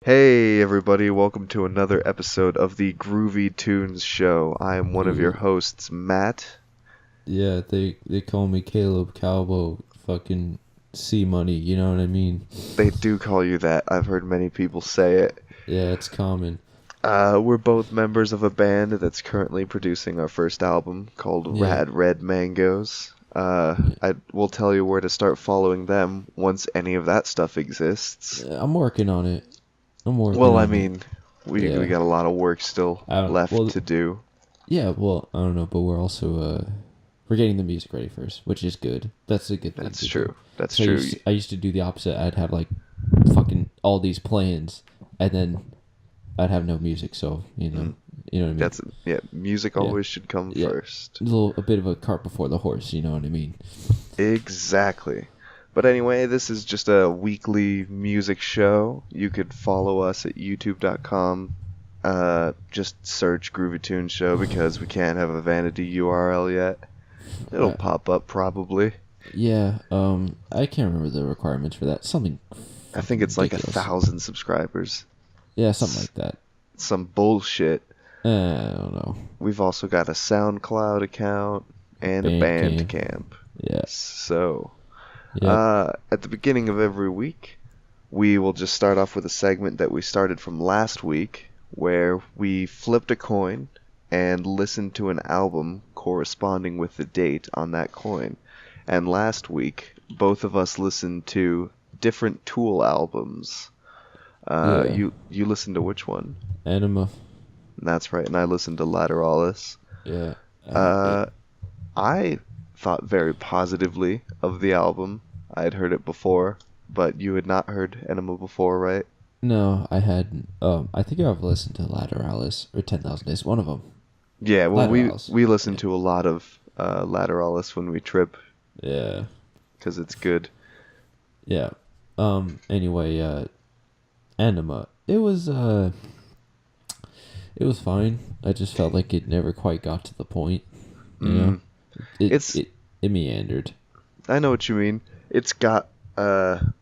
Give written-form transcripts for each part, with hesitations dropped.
Hey everybody, welcome to another episode of the Groovy Tunes Show. I am one of your Ooh, hosts, Matt. yeah, they call me Caleb Calvo, fucking C Money. You know what I mean? They do call you that. I've heard many people say it. Yeah, it's common. We're both members of a band that's currently producing our first album called Yeah, Rad Red Mangoes. yeah. I will tell you where to start following them once any of that stuff exists. Yeah, I'm working on it. I'm working Well, I on it. mean, we Yeah. got a lot of work still I don't. left Well, to do. yeah. Well, I don't know, but we're also we're getting the music ready first, which is good. That's a good thing That's to do. true. That's So true. I used to do the opposite. I'd have like fucking all these plans, and then I'd have no music. So Mm. you know what I mean? Yeah, music Yeah, always should come yeah. first. A bit of a cart before the horse. You know what I mean? Exactly. But anyway, this is just a weekly music show. You could follow us at youtube.com. Just search Groovy Tunes Show because we can't have a vanity URL yet. It'll Uh, pop up probably. Yeah, I can't remember the requirements for that. Something I think fucking it's like ridiculous. 1,000 subscribers. Yeah, something It's like that. some bullshit. I don't know. We've also got a SoundCloud account and a Bandcamp. Bandcamp. Yeah. So, Yep. at the beginning of every week, we will just start off with a segment that we started from last week, where we flipped a coin and listened to an album corresponding with the date on that coin. And last week, both of us listened to different Tool albums. Yeah. You listened to which one? Anima. That's right, and I listened to Lateralis. Yeah. Uh, I thought very positively of the album. I had heard it before, but you had not heard Enema before, right? No, I had. I think I've listened to Lateralis or 10,000 Days. One of them. Yeah, well, Lateralis. we listen Yeah. to a lot of Lateralis when we trip Yeah. because it's good. Yeah. Anyway, Anima. It was fine. I just felt like it never quite got to the point. You know, Mm, it it's it it meandered. I know what you mean. It's got the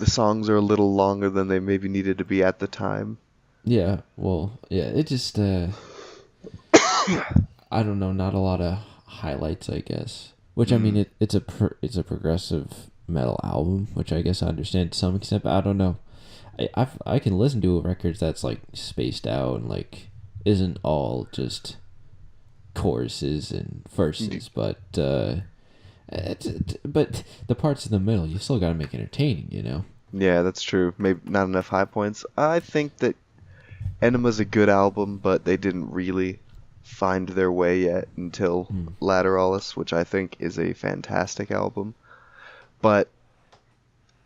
songs are a little longer than they maybe needed to be at the time. Yeah, well, yeah, it just I don't know, not a lot of highlights, I guess. Which I mean, Mm, it's a progressive metal album, which I guess I understand to some extent, but I don't know. I can listen to a record that's like spaced out and like isn't all just choruses and y- verses, but but the parts in the middle you still got to make entertaining, you know. yeah, that's true. Maybe not enough high points. I think that Enema's a good album, but they didn't really find their way yet until Hmm. Lateralis, which I think is a fantastic album. But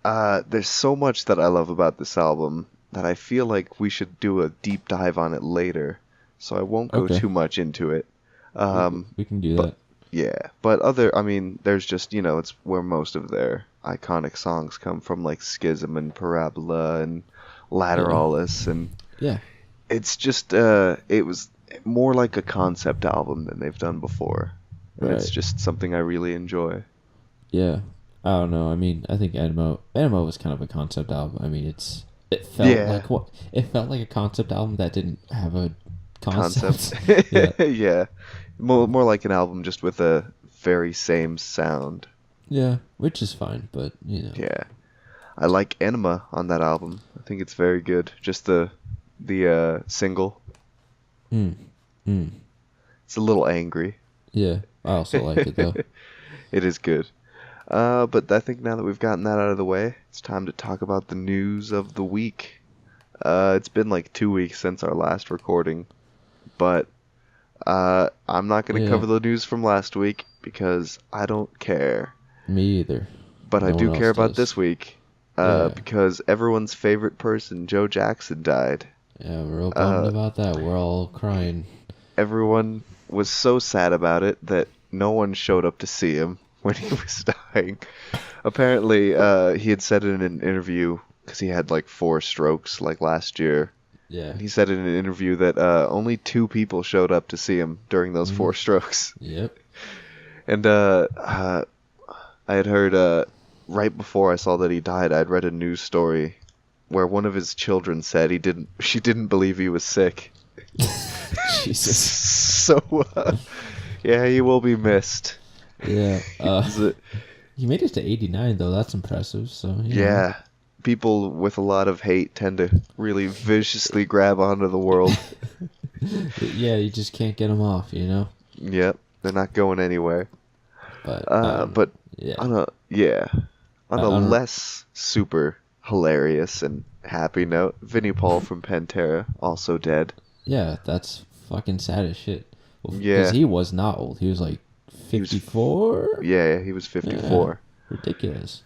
there's so much that I love about this album that I feel like we should do a deep dive on it later. So I won't go Okay, too much into it. we Um, we can do but that. yeah, but I mean, there's just, it's where most of their iconic songs come from, like Schism and Parabola and Yeah, Lateralis, and yeah, it's just, it was more like a concept album than they've done before. And it's right. just something I really enjoy. Yeah, I don't know. I mean, I think Animo was kind of a concept album. I mean, it felt Yeah, like what it felt like a concept album that didn't have a concept. concept. Yeah, Yeah. More like an album just with a very same sound. yeah, which is fine, but you know, Yeah. I like Enema on that album. I think it's very good. Just the single. mm, mm, It's a little angry. yeah. I also like it though. It is good. But I think now that we've gotten that out of the way, it's time to talk about the news of the week. It's been like 2 weeks since our last recording, but I'm not going to Yeah, cover the news from last week because I don't care. me either. But I No one do care else about does. this week Yeah, because everyone's favorite person, Joe Jackson, died. yeah. We're all bummed Uh, about that. We're all crying. Everyone was so sad about it that no one showed up to see him when he was dying. Apparently, he had said in an interview, because he had like 4 strokes like last year, Yeah. and he said in an interview that only 2 people showed up to see him during those Hmm. 4 strokes. Yep. And I had heard right before I saw that he died, I'd read a news story where one of his children said she didn't believe he was sick. Jesus. So, yeah, he will be missed. Yeah. Is it- He made it to 89 though. That's impressive. So yeah, people with a lot of hate tend to really viciously grab onto the world. Yeah, you just can't get him off, you know. Yep, they're not going anywhere. But yeah, on a I don't- less super hilarious and happy note, Vinnie Paul from Pantera also dead. yeah, that's fucking sad as shit. Well, Yeah. because he was not old. He was like He was 54. Yeah, he was 54. Ridiculous.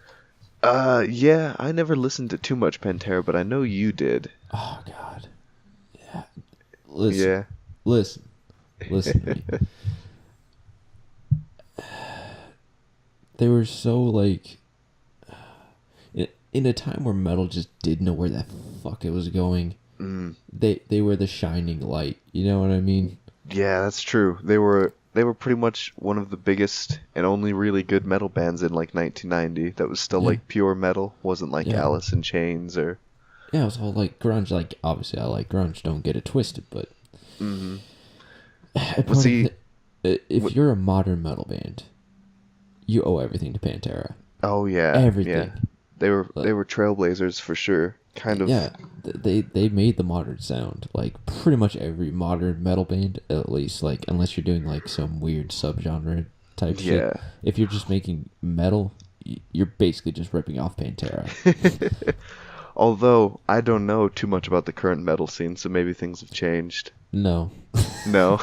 Yeah, I never listened to too much Pantera, but I know you did. Oh God. Yeah. Listen. Yeah. Listen to me. They were so like in a time where metal just didn't know where the fuck it was going. They were the shining light. You know what I mean? Yeah, that's true. They were pretty much one of the biggest and only really good metal bands in like 1990. That was still Yeah. like pure metal, wasn't like Yeah. Alice in Chains or. Yeah, it was all like grunge. Like obviously, I like grunge. Don't get it twisted, but Well, see, if you're a modern metal band, you owe everything to Pantera. Oh yeah, Everything. Yeah. They were trailblazers for sure. Kind of. Yeah, they made the modern sound. Like pretty much every modern metal band, at least, like unless you're doing like some weird subgenre type shit. Yeah. If you're just making metal, you're basically just ripping off Pantera. Although I don't know too much about the current metal scene, so maybe things have changed. No, No.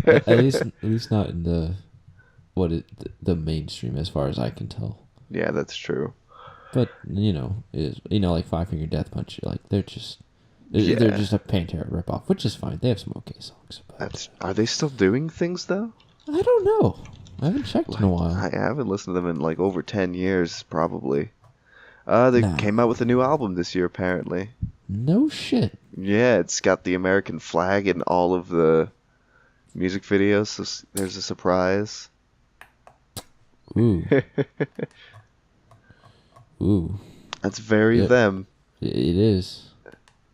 at least not in the mainstream, as far as I can tell. Yeah, that's true. But like Five Finger Death Punch, like they're just a Pantera ripoff, which is fine. They have some okay songs. But Are they still doing things though? I don't know. I haven't checked in a while. I haven't listened to them in like over 10 years, probably. They Nah. came out with a new album this year, apparently. No shit. Yeah, it's got the American flag in all of the music videos, so there's a surprise. Ooh. Ooh. That's very Yep. them. It is.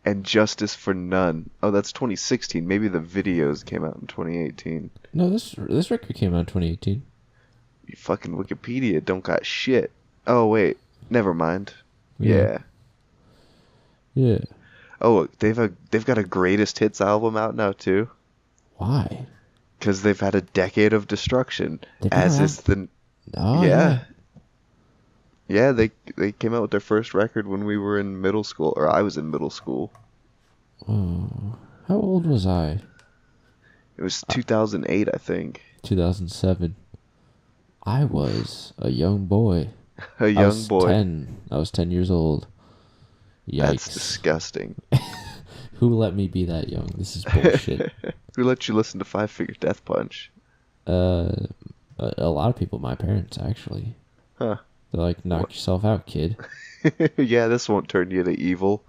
And Justice for None. Oh, that's 2016. Maybe the videos came out in 2018. No, this record came out in 2018. You fucking Wikipedia don't got shit. Oh, wait. Never mind. Yeah. Yeah. Yeah. Oh, they've got a greatest hits album out now too. Why? Because they've had a decade of destruction. They've been As around- is the Oh yeah. Yeah, they came out with their first record when we were in middle school, or I was in middle school. Oh, how old was I? It was 2008, I think. 2007. I was a young boy. A I young was boy. 10. I was 10 years old. Yikes. That's disgusting. Who let me be that young? This is bullshit. Who let you listen to Five Finger Death Punch? A lot of people, my parents, actually. Huh. They're like, knock yourself out, kid. Yeah, this won't turn you to evil.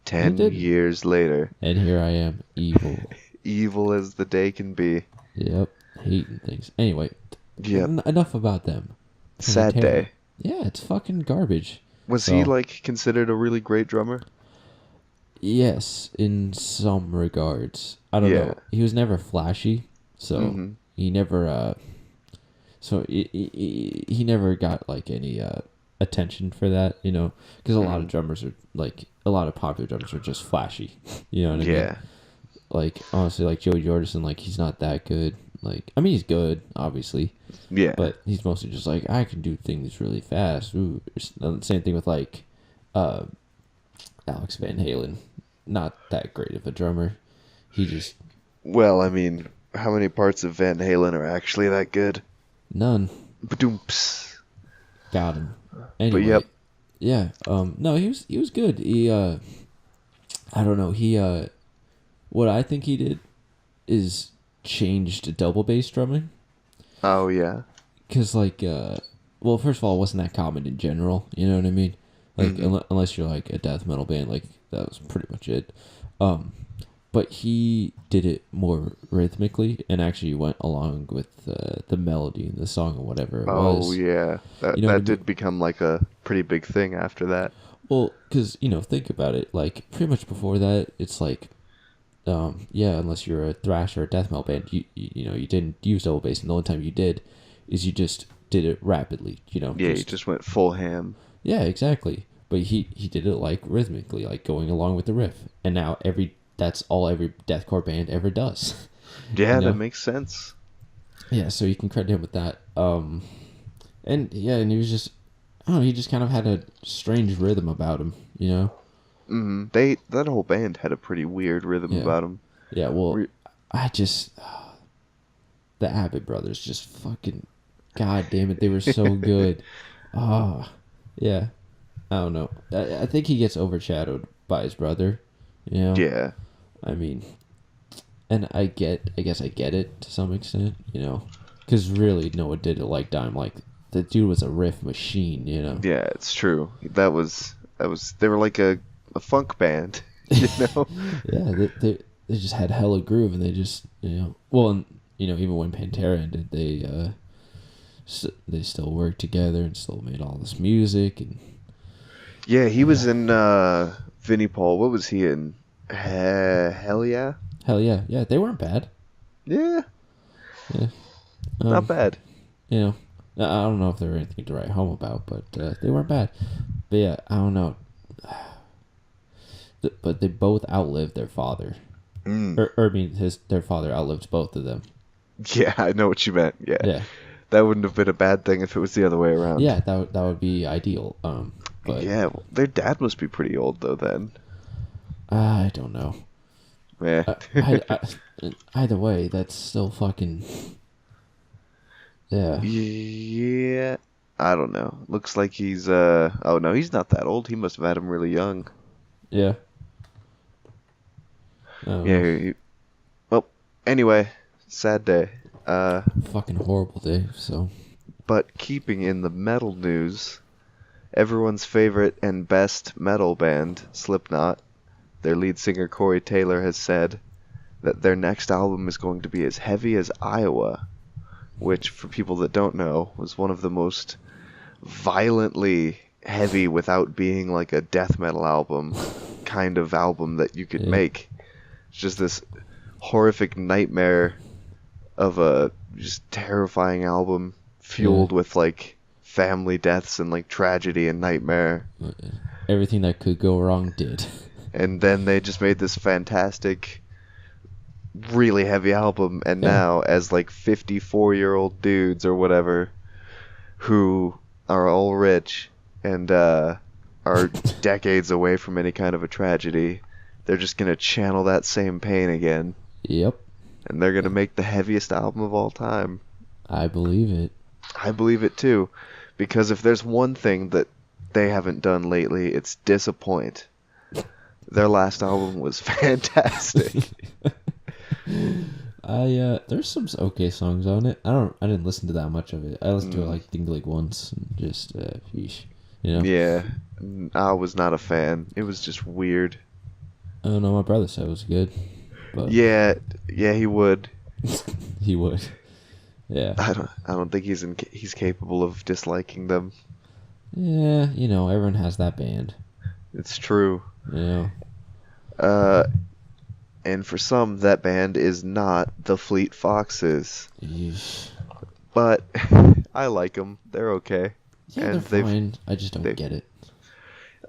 10 didn't. years later. And here I am, evil. Evil as the day can be. Yep, hating things. Anyway, Yep. enough about them. Sad Pantera. day. Yeah, it's fucking garbage. Was So- he like considered a really great drummer? Yes, in some regards. I don't Yeah. know. He was never flashy, so Mhm. he never. So he never got like any attention for that, you know, because a lot of drummers are like a lot of popular drummers are just flashy, you know what I mean? Yeah. Like honestly, like Joey Jordison, like he's not that good. Like I mean, he's good, obviously, Yeah. but he's mostly just like I can do things really fast. Ooh, same thing with like Alex Van Halen, not that great of a drummer. He just Well, I mean, how many parts of Van Halen are actually that good? none Ba-doomps. got him. Anyway, yep. yeah. No, he was good. He I don't know. He what I think he did is changed to double bass drumming. Oh, yeah. Cause like well, first of all, it wasn't that common in general. You know what I mean? Like unless you're like a death metal band, like that was pretty much it. But he did it more rhythmically and actually went along with the melody in the song or whatever it was. Oh, yeah. That You know what I did become like a pretty big thing after that. Well, because think about it. Like pretty much before that, it's like, yeah, unless you're a thrash or a death metal band, you didn't use double bass, and the only time you did is you just did it rapidly. Yeah, he just went full ham. Yeah, exactly. But he did it like rhythmically, like going along with the riff, and now that's all every deathcore band ever does. Yeah, that makes sense. Yeah, so you can credit him with that. And yeah, and he was just, I don't know, he just kind of had a strange rhythm about him, That whole band had a pretty weird rhythm Yeah. about them. Yeah, well, I just, the Abbott brothers just fucking, god damn it, they were so good. Ah, yeah, I don't know. I think he gets overshadowed by his brother, Yeah. I mean, and I guess I get it to some extent, because really no one did it like Dime. Like the dude was a riff machine, Yeah, it's true. They were like a funk band, you know? Yeah, they just had hella groove, and they just well, and even when Pantera ended, they still worked together and still made all this music. And Yeah, he was in Vinnie Paul. What was he in? Hell yeah. Hell yeah, they weren't bad. Yeah, Yeah, not bad. I don't know if they were anything to write home about, but they weren't bad. But yeah, I don't know. But they both outlived their father. Or I mean, their father outlived both of them. Yeah, I know what you meant. Yeah. Yeah. That wouldn't have been a bad thing if it was the other way around. Yeah, that would be ideal. But yeah, well, their dad must be pretty old though then. I don't know. Yeah. Either way, that's still fucking. Yeah. Yeah. I don't know. Looks like he's oh no, he's not that old. He must have had him really young. Yeah. Yeah. Well, anyway, sad day. Fucking horrible day. So. But keeping in the metal news, everyone's favorite and best metal band, Slipknot, their lead singer Corey Taylor has said that their next album is going to be as heavy as Iowa, which, for people that don't know, was one of the most violently heavy without being like a death metal album kind of album that you could make. It's just this horrific nightmare of a just terrifying album fueled with like family deaths and like tragedy and nightmare. Everything that could go wrong did. And then they just made this fantastic, really heavy album, and now as like 54-year-old dudes or whatever who are all rich and are decades away from any kind of a tragedy, they're just going to channel that same pain again. Yep. And they're going to make the heaviest album of all time. I believe it. I believe it too, because if there's one thing that they haven't done lately, it's disappoint. Their last album was fantastic. There's some okay songs on it. I didn't listen to that much of it. I listened to it like once and just yeesh, Yeah, I was not a fan. It was just weird. I don't know. My brother said it was good. But yeah, he would. He would. Yeah. I don't think he's capable of disliking them. Yeah, everyone has that band. It's true. Yeah. And for some, that band is not the Fleet Foxes. Yeesh. But I like them. They're okay. Yeah, and they're fine. I just don't get it.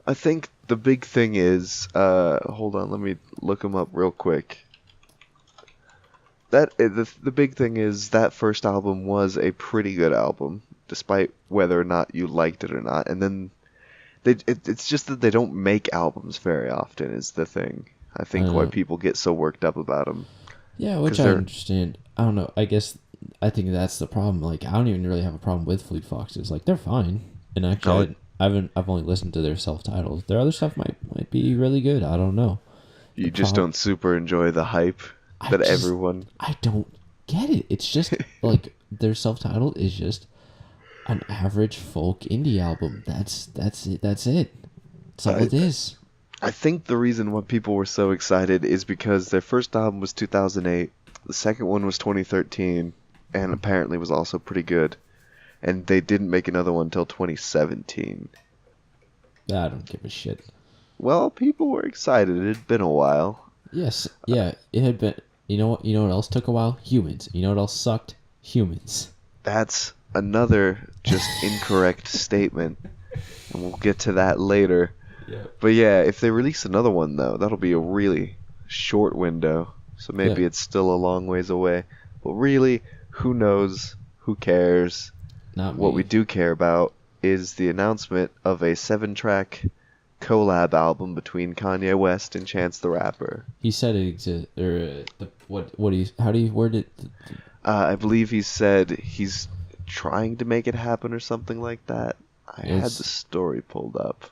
I think the big thing is, hold on, let me look them up real quick. The big thing is that first album was a pretty good album, despite whether or not you liked it or not. And then it's just that they don't make albums very often is the thing. I think why people get so worked up about them. Yeah, which I understand. I don't know. I think that's the problem. Like, I don't even really have a problem with Fleet Foxes. Like, they're fine. And actually, I've only listened to their self-titles. Their other stuff might be really good. I don't know. You just don't super enjoy the hype that everyone... I don't get it. It's just, like, their self-titled is just an average folk indie album. That's it. That's all it is. I think the reason why people were so excited is because their first album was 2008, the second one was 2013, and apparently was also pretty good. And they didn't make another one until 2017. I don't give a shit. Well, people were excited. It had been a while. Yes, yeah, it had been. You know what? You know what else took a while? Humans. You know what else sucked? Humans. That's another just incorrect statement, and we'll get to that later. Yeah. But yeah, if they release another one though, that'll be a really short window. So maybe it's still a long ways away. But really, who knows? Who cares? Not me. What we do care about is the announcement of a 7-track collab album between Kanye West and Chance the Rapper. He said it exists. Or what do you? How do you word it? I believe he said he's trying to make it happen or something like that. I had the story pulled up.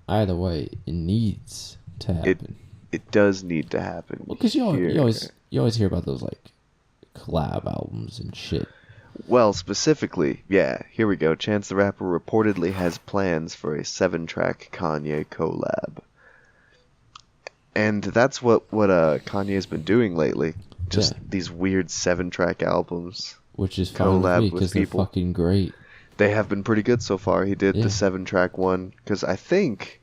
Either way, it needs to happen. It does need to happen. Well, because you always hear about those like collab albums and shit. Well, specifically, yeah, here we go. Chance the Rapper reportedly has plans for a 7-track Kanye collab. And that's what Kanye's been doing lately. Just these weird 7-track albums. Which is fine with me because they're fucking great. They have been pretty good so far. He did the 7-track one because I think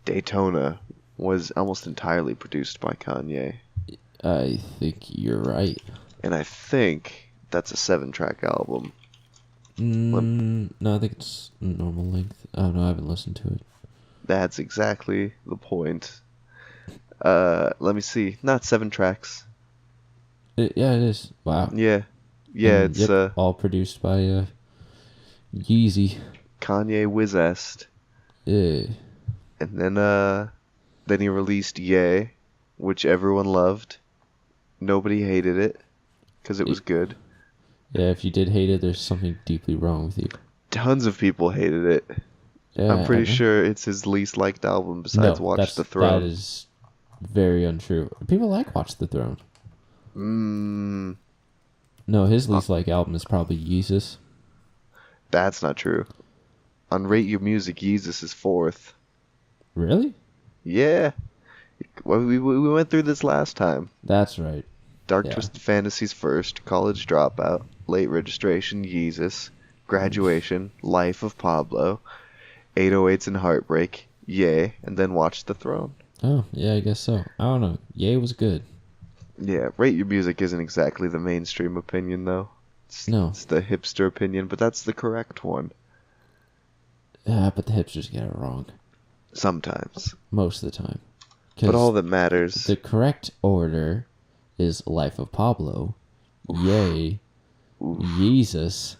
Daytona was almost entirely produced by Kanye. I think you're right. And I think that's a 7-track album. No, I think it's normal length. Oh no, I haven't listened to it. That's exactly the point. Let me see. Not 7 tracks. Yeah, it is. Wow. Yeah, it's all produced by Yeezy. Kanye Wizest. Yeah. And then he released Ye, which everyone loved. Nobody hated it because it was good. Yeah, if you did hate it, there's something deeply wrong with you. Tons of people hated it. Yeah, I'm pretty sure it's his least liked album besides Watch the Throne. That is very untrue. People like Watch the Throne. No, his least liked album is probably Yeezus. That's not true. On Rate Your Music, Yeezus is 4th. Really? Yeah. Well, we went through this last time. That's right. Dark Twisted Fantasies first, College Dropout, Late Registration, Yeezus, Graduation, Life of Pablo, 808s and Heartbreak, Ye, and then Watch the Throne. Oh, yeah, I guess so. I don't know. Ye was good. Yeah, Rate Your Music isn't exactly the mainstream opinion, though. It's the hipster opinion, but that's the correct one. Yeah, but the hipsters get it wrong. Sometimes. Most of the time. But all that matters... The correct order is Life of Pablo, Ye, Yeezus,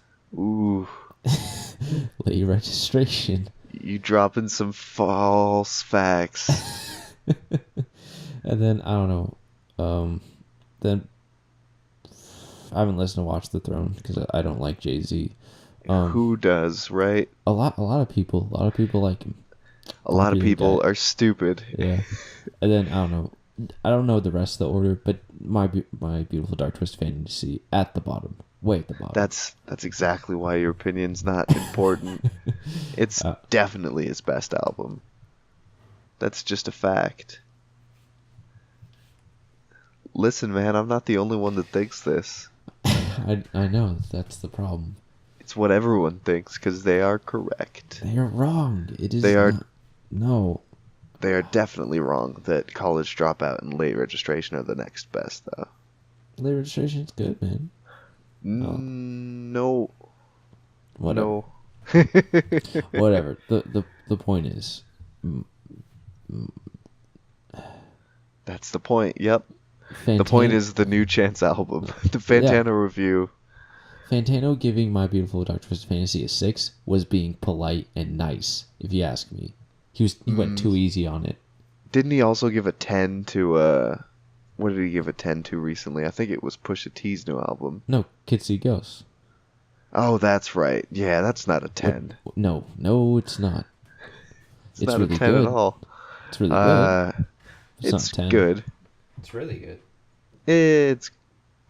Late Registration. You dropping some false facts. And then, I don't know, then I haven't listened to Watch the Throne because I don't like Jay-Z. Who does, right? A lot of people like him. A lot of people are stupid. Yeah. And then, I don't know the rest of the order, but my Beautiful Dark Twisted Fantasy at the bottom. Way at the bottom. That's exactly why your opinion's not important. It's definitely his best album. That's just a fact. Listen, man, I'm not the only one that thinks this. I know, that's the problem. It's what everyone thinks, because they are correct. They are wrong. No. They are definitely wrong that College Dropout and Late Registration are the next best, though. Late Registration's good, man. No. Whatever. No. Whatever. The point is... That's the point, yep. The point is the new Chance album. The Fantano review. Fantano giving My Beautiful Dark Twisted Fantasy a 6 was being polite and nice, if you ask me. He went too easy on it. Didn't he also give a 10 to what did he give a 10 to recently? I think it was Pusha T's new album. No, Kids See Ghosts. Oh, that's right. Yeah, that's not a 10. No, it's not. It's not really a 10 good. at all. It's really good. It's good. It's really good. It's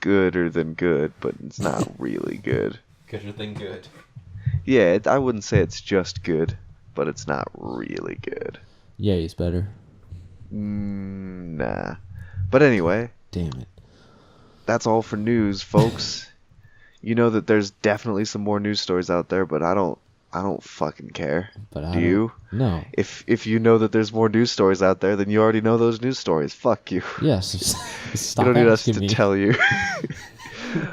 gooder than good, but it's not really good. Gooder than good. Yeah, I wouldn't say it's just good, but it's not really good. Yeah, he's better. Nah. But anyway. Damn it. That's all for news, folks. You know that there's definitely some more news stories out there, but I don't I don't fucking care. But I Do don't. you? No. If you know that there's more news stories out there, then you already know those news stories. Fuck you. Yes. You Stop don't need us asking to me. tell you.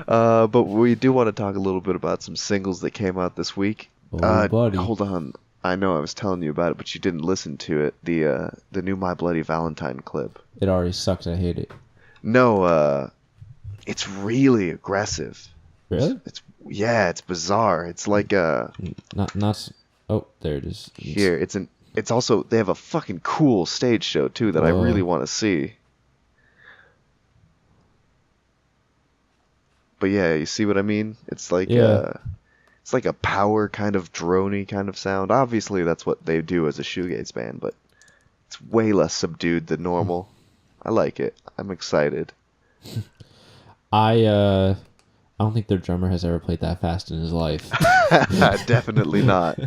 But we do want to talk a little bit about some singles that came out this week. Oh, buddy. Hold on. I know I was telling you about it, but you didn't listen to it. The new My Bloody Valentine clip. It already sucks. I hate it. No, it's really aggressive. Really? It's bizarre. It's like Not. Oh, there it is. here. It's also they have a fucking cool stage show too that I Whoa. really want to see. But yeah, you see what I mean? It's like it's like a power kind of droney kind of sound. Obviously, that's what they do as a shoegaze band, but it's way less subdued than normal. I like it. I'm excited. I don't think their drummer has ever played that fast in his life. Definitely not.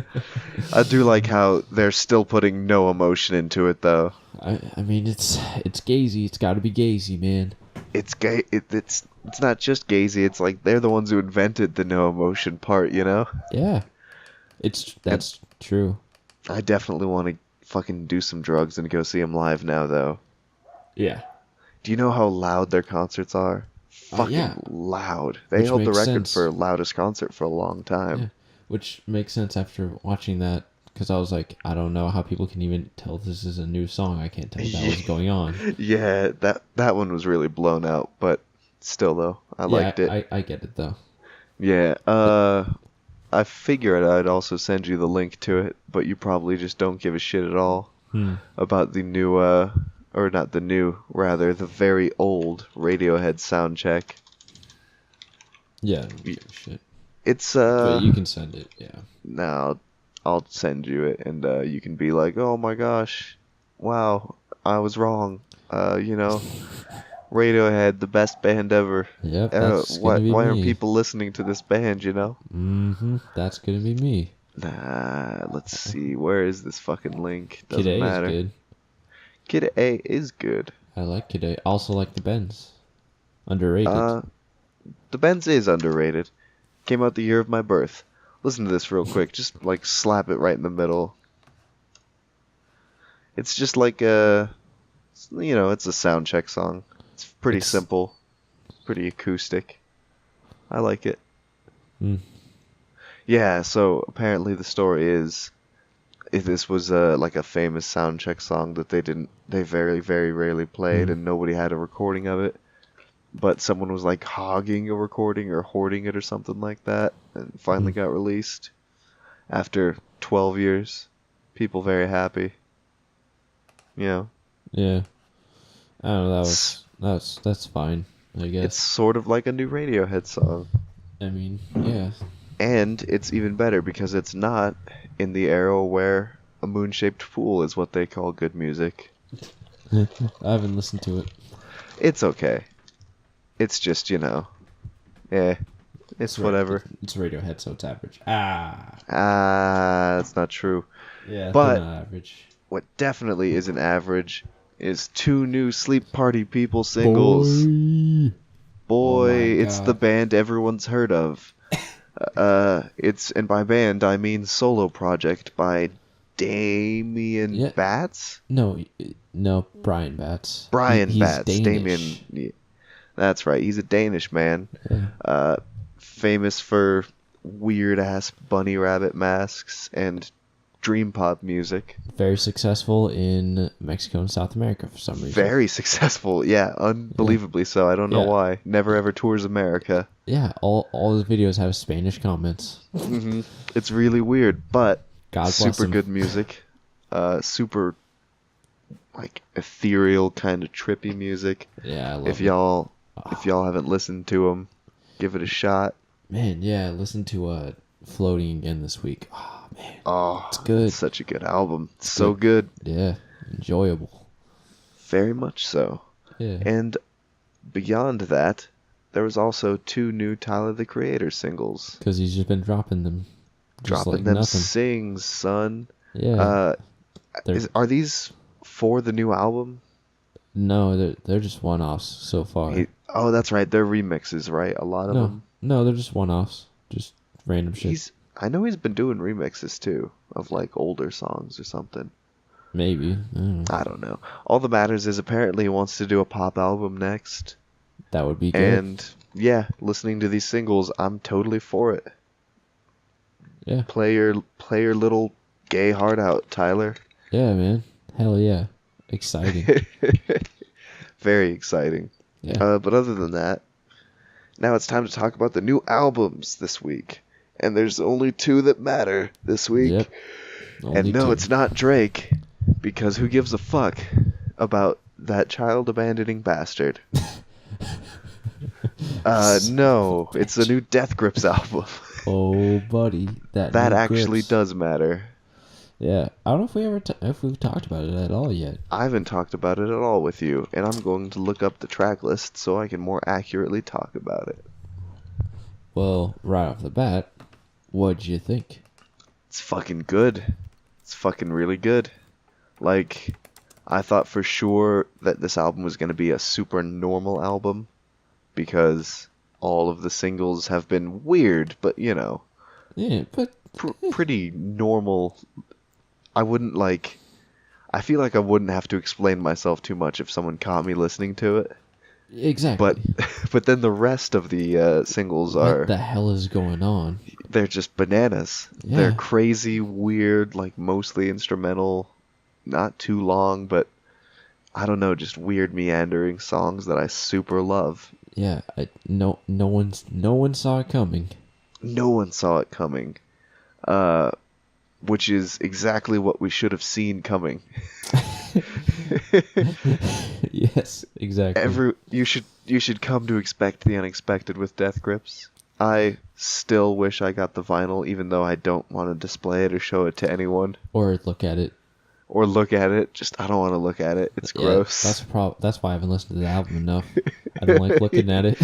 I do like how they're still putting no emotion into it, though. I mean, it's gazy. It's got to be gazy, man. It's gay. It's not just gazy. It's like they're the ones who invented the no emotion part, you know? Yeah, that's true. I definitely want to fucking do some drugs and go see them live now, though. Yeah. Do you know how loud their concerts are? Fucking yeah. loud. They Which held the makes record sense. for loudest concert for a long time. Yeah. Which makes sense after watching that, because I was like, I don't know how people can even tell this is a new song. I can't tell that was going on. Yeah, that one was really blown out, but still though, I liked it. I get it though. Yeah, I figured I'd also send you the link to it, but you probably just don't give a shit at all about the new, or not the new, rather the very old Radiohead soundcheck. Yeah, I don't give a shit. It's But you can send it, yeah. No, I'll send you it, and you can be like, oh my gosh, wow, I was wrong. You know, Radiohead, the best band ever. Yep, that's why gonna be aren't me. people listening to this band, you know? That's gonna be me. Nah, let's see. Where is this fucking link? Doesn't Kid A matter. is good. Kid A is good. I like Kid A. Also like the Benz. Underrated. The Benz is underrated. Came out the year of my birth. Listen to this real quick. Just like slap it right in the middle. It's just like it's a sound check song. It's pretty simple, pretty acoustic. I like it. Yeah, so apparently the story is this was like a famous sound check song that they very, very rarely played and nobody had a recording of it. But someone was like hogging a recording or hoarding it or something like that and finally got released after 12 years. People very happy. You know? Yeah. I don't know, that's fine, I guess. It's sort of like a new Radiohead song. I mean, yeah. And it's even better because it's not in the era where a moon-shaped pool is what they call good music. I haven't listened to it. It's okay. It's just, it's whatever. It's Radiohead, so it's average. That's not true. Yeah, But they're not average. what definitely isn't average is 2 new Sleep Party People singles. Boy, Oh my it's God. the band everyone's heard of. And by band I mean solo project by Damien Batts? No, Brian Batts. Brian He's Batts. Danish. Damien. Yeah, that's right. He's a Danish man. Yeah. Famous for weird ass bunny rabbit masks and dream pop music. Very successful in Mexico and South America for some reason. Very successful. Yeah, unbelievably so. I don't know why. Never ever tours America. Yeah, all his videos have Spanish comments. It's really weird, but God bless super him. good music. Super like ethereal kind of trippy music. Yeah, I love If it. y'all haven't listened to them, give it a shot. Man, yeah, listen to Floating again this week. Oh, man. Oh, It's good. It's such a good album. It's so good. Yeah, enjoyable. Very much so. Yeah. And beyond that, there was also 2 new Tyler the Creator singles. Because he's just been dropping them. Just Dropping like them nothing. sings, son. Yeah. Are these for the new album? No, they're just one-offs so far. Oh, that's right. They're remixes, right? A lot of them. No, they're just one-offs. Just random shit. I know he's been doing remixes too of like older songs or something. Maybe. I don't know. All that matters is apparently he wants to do a pop album next. That would be good. And yeah, listening to these singles, I'm totally for it. Yeah. Play your little gay heart out, Tyler. Yeah, man. Hell yeah. Exciting. Very exciting. Yeah. But other than that, now it's time to talk about the new albums this week. And there's only 2 that matter this week. Yep. And no, it's not Drake, because who gives a fuck about that child-abandoning bastard? No, it's a new Death Grips album. Oh, buddy, that actually Grips. does matter. Yeah, I don't know if we've talked about it at all yet. I haven't talked about it at all with you, and I'm going to look up the track list so I can more accurately talk about it. Well, right off the bat, what'd you think? It's fucking good. It's fucking really good. Like, I thought for sure that this album was going to be a super normal album, because all of the singles have been weird, but you know. Yeah, but pretty normal. I feel like I wouldn't have to explain myself too much if someone caught me listening to it. Exactly. But then the rest of the singles are... What the hell is going on? They're just bananas. Yeah. They're crazy, weird, like mostly instrumental, not too long, but I don't know, just weird meandering songs that I super love. Yeah, no one saw it coming. No one saw it coming. Which is exactly what we should have seen coming. Yes, exactly. You should come to expect the unexpected with Death Grips. I still wish I got the vinyl, even though I don't want to display it or show it to anyone. Or look at it. Just I don't want to look at it. It's gross. That's why I haven't listened to the album enough. I don't like looking at it.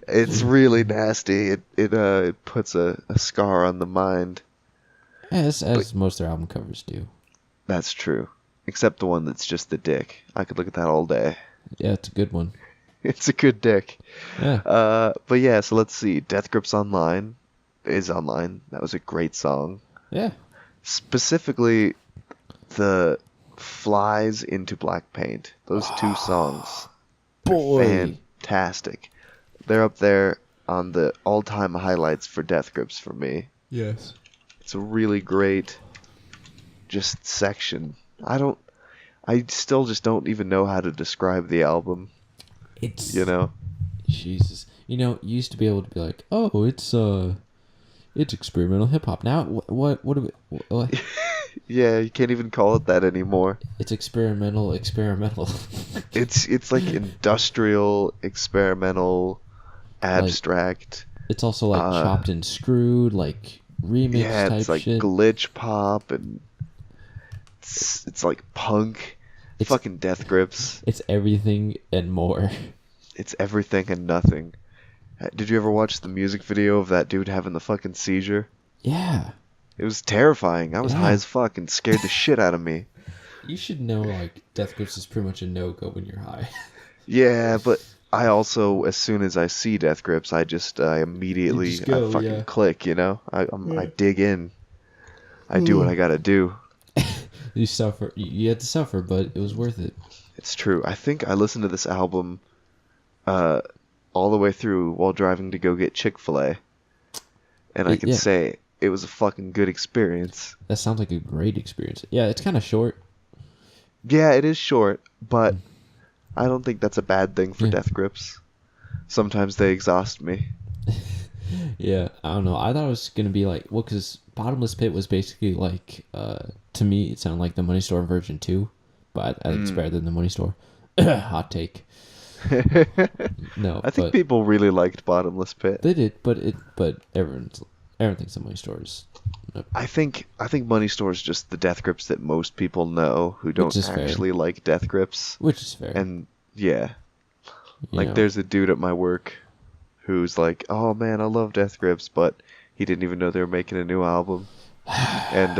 It's really nasty. It puts a scar on the mind. As most of their album covers do. That's true. Except the one that's just the dick. I could look at that all day. Yeah, it's a good one. It's a good dick. Yeah. But yeah, so let's see. Death Grips Online is online. That was a great song. Yeah. Specifically, the Flies into Black Paint. Those 2 songs. Boy. Fantastic. They're up there on the all-time highlights for Death Grips for me. Yes. It's a really great just section. I still just don't even know how to describe the album. It's, you know? Jesus. You used to be able to be like, oh, it's experimental hip hop. Now, what Yeah, you can't even call it that anymore. It's experimental. It's like industrial, experimental, abstract. Like, it's also like chopped and screwed, like remix type it's like shit. glitch pop, and it's like punk. It's fucking Death Grips. It's everything and more. It's everything and nothing. Did you ever watch the music video of that dude having the fucking seizure? Yeah. It was terrifying. I was high as fuck and scared the shit out of me. You should know, like, Death Grips is pretty much a no-go when you're high. Yeah, but I also, as soon as I see Death Grips, I immediately click, you know? I dig in. I do what I gotta do. You suffer. You had to suffer, but it was worth it. It's true. I think I listened to this album all the way through while driving to go get Chick-fil-A. And I can say it was a fucking good experience. That sounds like a great experience. Yeah, it's kind of short. Yeah, it is short, but I don't think that's a bad thing for Death Grips. Sometimes they exhaust me. Yeah, I don't know. I thought it was going to be like, well, because Bottomless Pit was basically like, to me, it sounded like the Money Store version 2, but I think it's better than the Money Store. Hot take. No, I think people really liked Bottomless Pit. They did, but everyone thinks the Money Store is. I think Money Store is just the Death Grips that most people know who don't actually like Death Grips. Which is fair. And yeah, there's a dude at my work who's like, "Oh man, I love Death Grips," but he didn't even know they were making a new album. And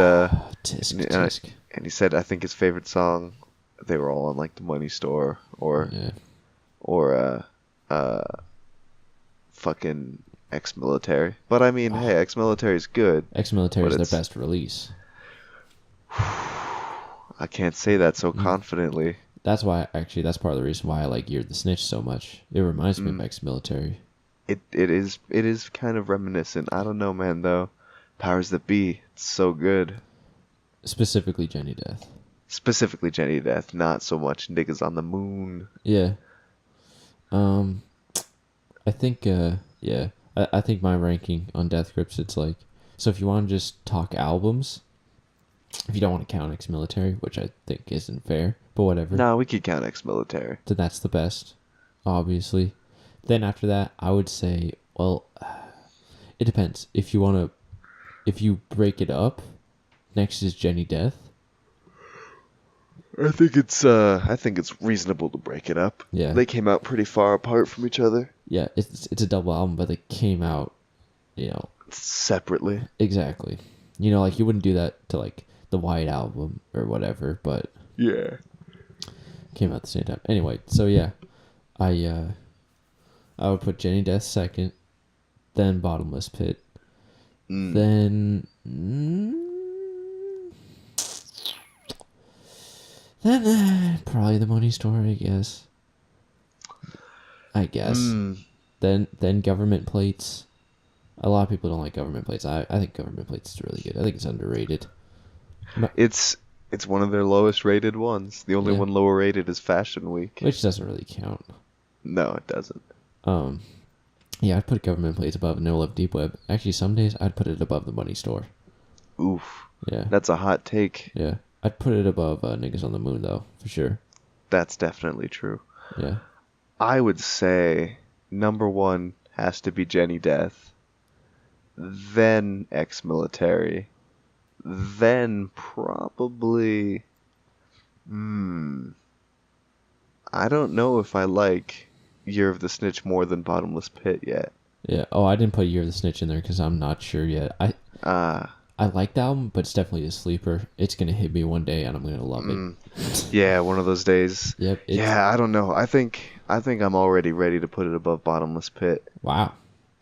tisk. And he said, I think his favorite song, they were all on like the Money Store or fucking Ex-Military. But I mean, hey, Ex-Military is good. Ex-Military But is their it's... best release. I can't say that so confidently. That's why, actually, that's part of the reason why I like Year the Snitch so much. It reminds me of Ex-Military. It is kind of reminiscent. I don't know, man, though. Powers That Be, it's so good. Specifically Jenny Death. Specifically Jenny Death, not so much Niggas on the Moon. Yeah. I think, yeah. I think my ranking on Death Grips, it's like, so if you want to just talk albums, if you don't want to count Ex-Military, which I think isn't fair, but whatever. No, we could count Ex-Military. Then that's the best, obviously. Then after that, I would say, well, it depends. If you break it up, next is Jenny Death. I think it's reasonable to break it up. Yeah. They came out pretty far apart from each other. Yeah, it's a double album, but they came out, Separately. exactly. Like you wouldn't do that to like the White Album or whatever, but Yeah. came out at the same time. Anyway, so yeah, I would put Jenny Death second, then Bottomless Pit, then probably The Money Store, I guess. Then Government Plates. A lot of people don't like Government Plates. I think Government Plates is really good. I think it's underrated. It's one of their lowest rated ones. The only one lower rated is Fashion Week. Which doesn't really count. No, it doesn't. Yeah, I'd put Government Plates above No Love Deep Web. Actually, some days I'd put it above The Money Store. Oof. Yeah. That's a hot take. Yeah. I'd put it above Niggas on the Moon, though, for sure. That's definitely true. Yeah. I would say number one has to be Jenny Death, then Ex-Military, then probably... I don't know if I like Year of the Snitch more than Bottomless Pit yet. Yeah. Oh, I didn't put Year of the Snitch in there because I'm not sure yet. I like the album, but it's definitely a sleeper. It's going to hit me one day, and I'm going to love it. Yeah, one of those days. Yep. Yeah, I don't know. I think I'm already ready to put it above Bottomless Pit. Wow.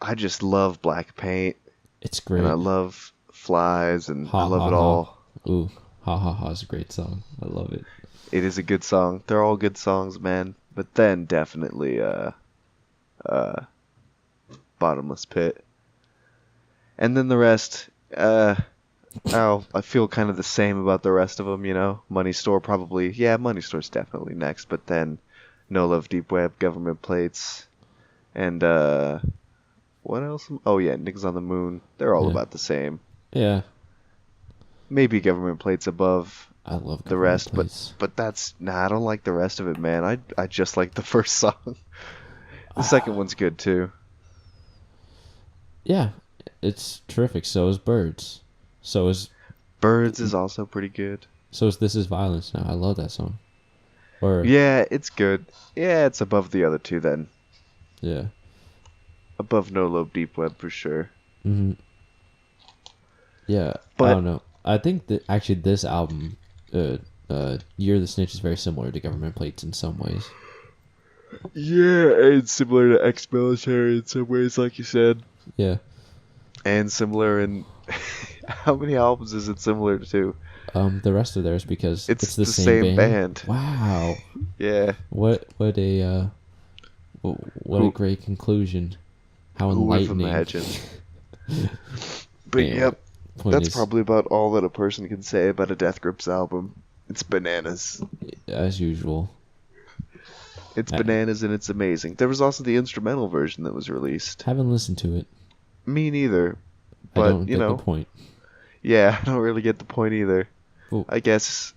I just love Black Paint. It's great. And I love Flies, and Ha, I love ha, it ha. all. Ooh, Ha Ha Ha is a great song. I love it. It is a good song. They're all good songs, man. But then definitely Bottomless Pit. And then the rest, I feel kind of the same about the rest of them, Money Store probably, Money Store's definitely next, but then No Love Deep Web, Government Plates, and what else? Oh yeah, Niggas on the Moon. They're all about the same. Yeah. Maybe Government Plates above I love the rest, Plates. but I don't like the rest of it, man. I just like the first song. The second one's good too. Yeah, it's terrific. So is Birds. Birds is also pretty good. So is This Is Violence now. I love that song. Yeah, it's good. Yeah, it's above the other two then. Yeah. Above No Love Deep Web for sure. Mm-hmm. Yeah, but, I don't know. I think that actually this album, Year of the Snitch, is very similar to Government Plates in some ways. Yeah, and similar to Ex-Military in some ways, like you said. Yeah. And similar in... How many albums is it similar to? The rest of theirs, because it's the same band. Wow. Yeah. What a great conclusion. How enlightening. Who would have imagined? But anyway, yep, that's probably about all that a person can say about a Death Grips album. It's bananas. As usual. It's bananas and it's amazing. There was also the instrumental version that was released. Haven't listened to it. Me neither. But, I don't get the point. Yeah, I don't really get the point either. Ooh. I guess,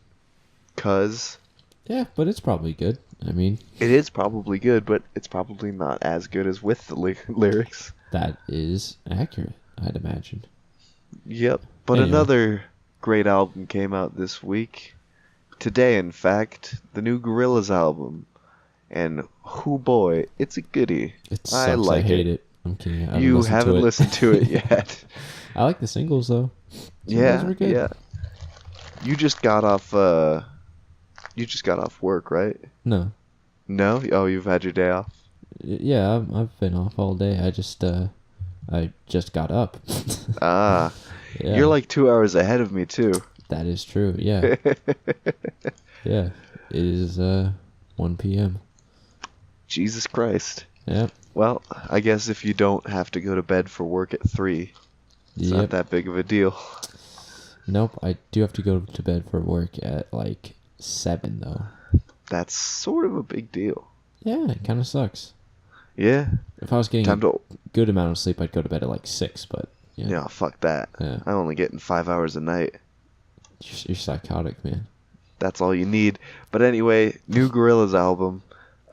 cause... Yeah, but it's probably good. I mean... It is probably good, but it's probably not as good as with the lyrics. That is accurate, I'd imagine. Yep. But anyway. Another great album came out this week. Today, in fact, the new Gorillaz album. And, oh boy, it's a goodie. It sucks. I like it. I'm kidding. You haven't listened to it yet. I like the singles, though. Singles were good. Yeah. You just got off work, right? No. No? Oh, you've had your day off? Yeah, I've been off all day. I just I just got up. Ah, Yeah, you're like 2 hours ahead of me too. that is true. Yeah, yeah. It is 1 p.m. Jesus Christ. Yep. Well, I guess if you don't have to go to bed for work at 3, it's not Yep. that big of a deal. Nope. I do have to go to bed for work at like 7 though. That's sort of a big deal. Yeah, it kind of sucks. Yeah. If I was getting Time a to... good amount of sleep, I'd go to bed at like 6. But yeah, Yeah, fuck that. Yeah. I'm only getting 5 hours a night. You're psychotic, man. That's all you need. But anyway, new Gorillaz album.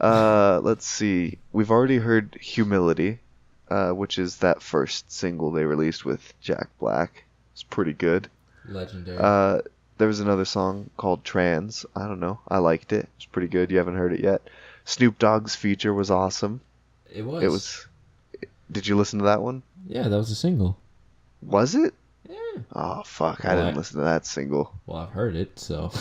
Let's see. We've already heard Humility, which is that first single they released with Jack Black. It's pretty good. Legendary. There was another song called Trans. I don't know. I liked it. It's pretty good. You haven't heard it yet. Snoop Dogg's feature was awesome. It was. It was. Did you listen to that one? Yeah, that was a single. Was it? Yeah. Oh fuck! I Well, didn't listen to that single. Well, I've heard it, so.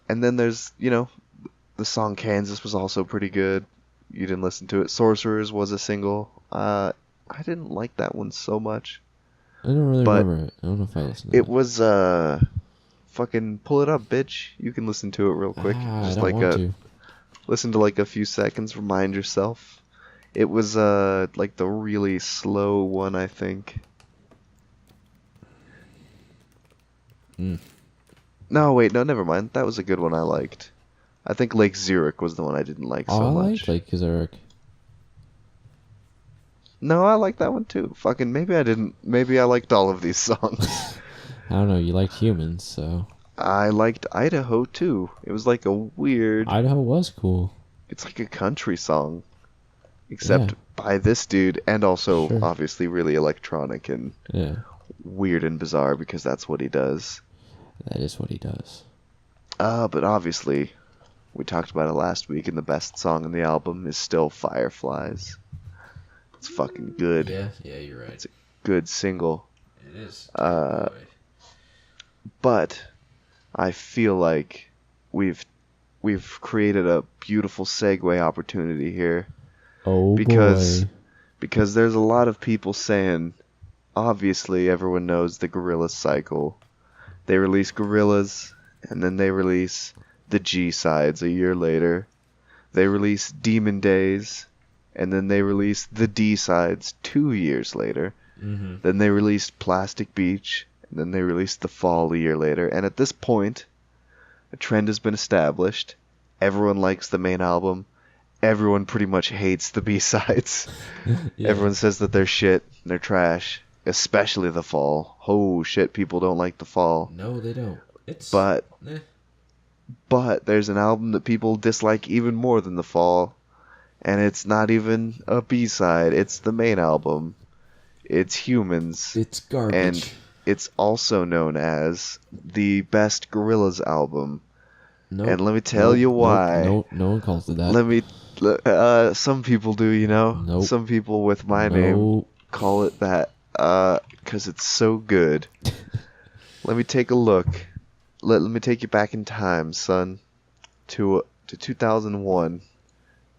And then there's the song Kansas was also pretty good. You didn't listen to it. Sorcerers was a single. I didn't like that one so much. I don't really But remember it. I don't know if I listened to It was fucking pull it up, bitch. You can listen to it real quick. I don't want to. Listen to like a few seconds, remind yourself. It was like the really slow one, I think. No, wait, no, never mind. That was a good one I liked. I think Lake Zurich was the one I didn't like so I much. like Zurich. No, I like that one too. Fucking maybe I didn't. Maybe I liked all of these songs. I don't know. You liked Humans, so. I liked Idaho too. It was like a weird. Idaho was cool. It's like a country song, except Yeah. by this dude, and also Sure. obviously really electronic and Yeah, weird and bizarre because that's what he does. that is what he does. But obviously, we talked about it last week, and the best song on the album is still Fireflies. It's fucking good. Yeah, you're right. It's a good single. It is. But I feel like we've created a beautiful segue opportunity here Oh because boy. because there's a lot of people saying, obviously everyone knows the Gorillaz cycle. They release Gorillaz and then they release the G sides a year later. They release Demon Days and then they release the D sides 2 years later. Mm-hmm. Then they released Plastic Beach, and then they released The Fall a year later. And at this point, a trend has been established. Everyone likes the main album. Everyone pretty much hates the B-sides. Yeah. Everyone says that they're shit, they're trash, especially The Fall. Oh shit, people don't like The Fall. No, they don't. It's. But Eh. there's an album that people dislike even more than The Fall, and it's not even a B-side, it's the main album. It's Humans. It's garbage. And it's also known as the best Gorillaz album. Nope. And let me tell you why. No one calls it that. Some people do, Nope. Some people with my name call it that, 'cause it's so good. Let me take a look. Let me take you back in time, son, to 2001.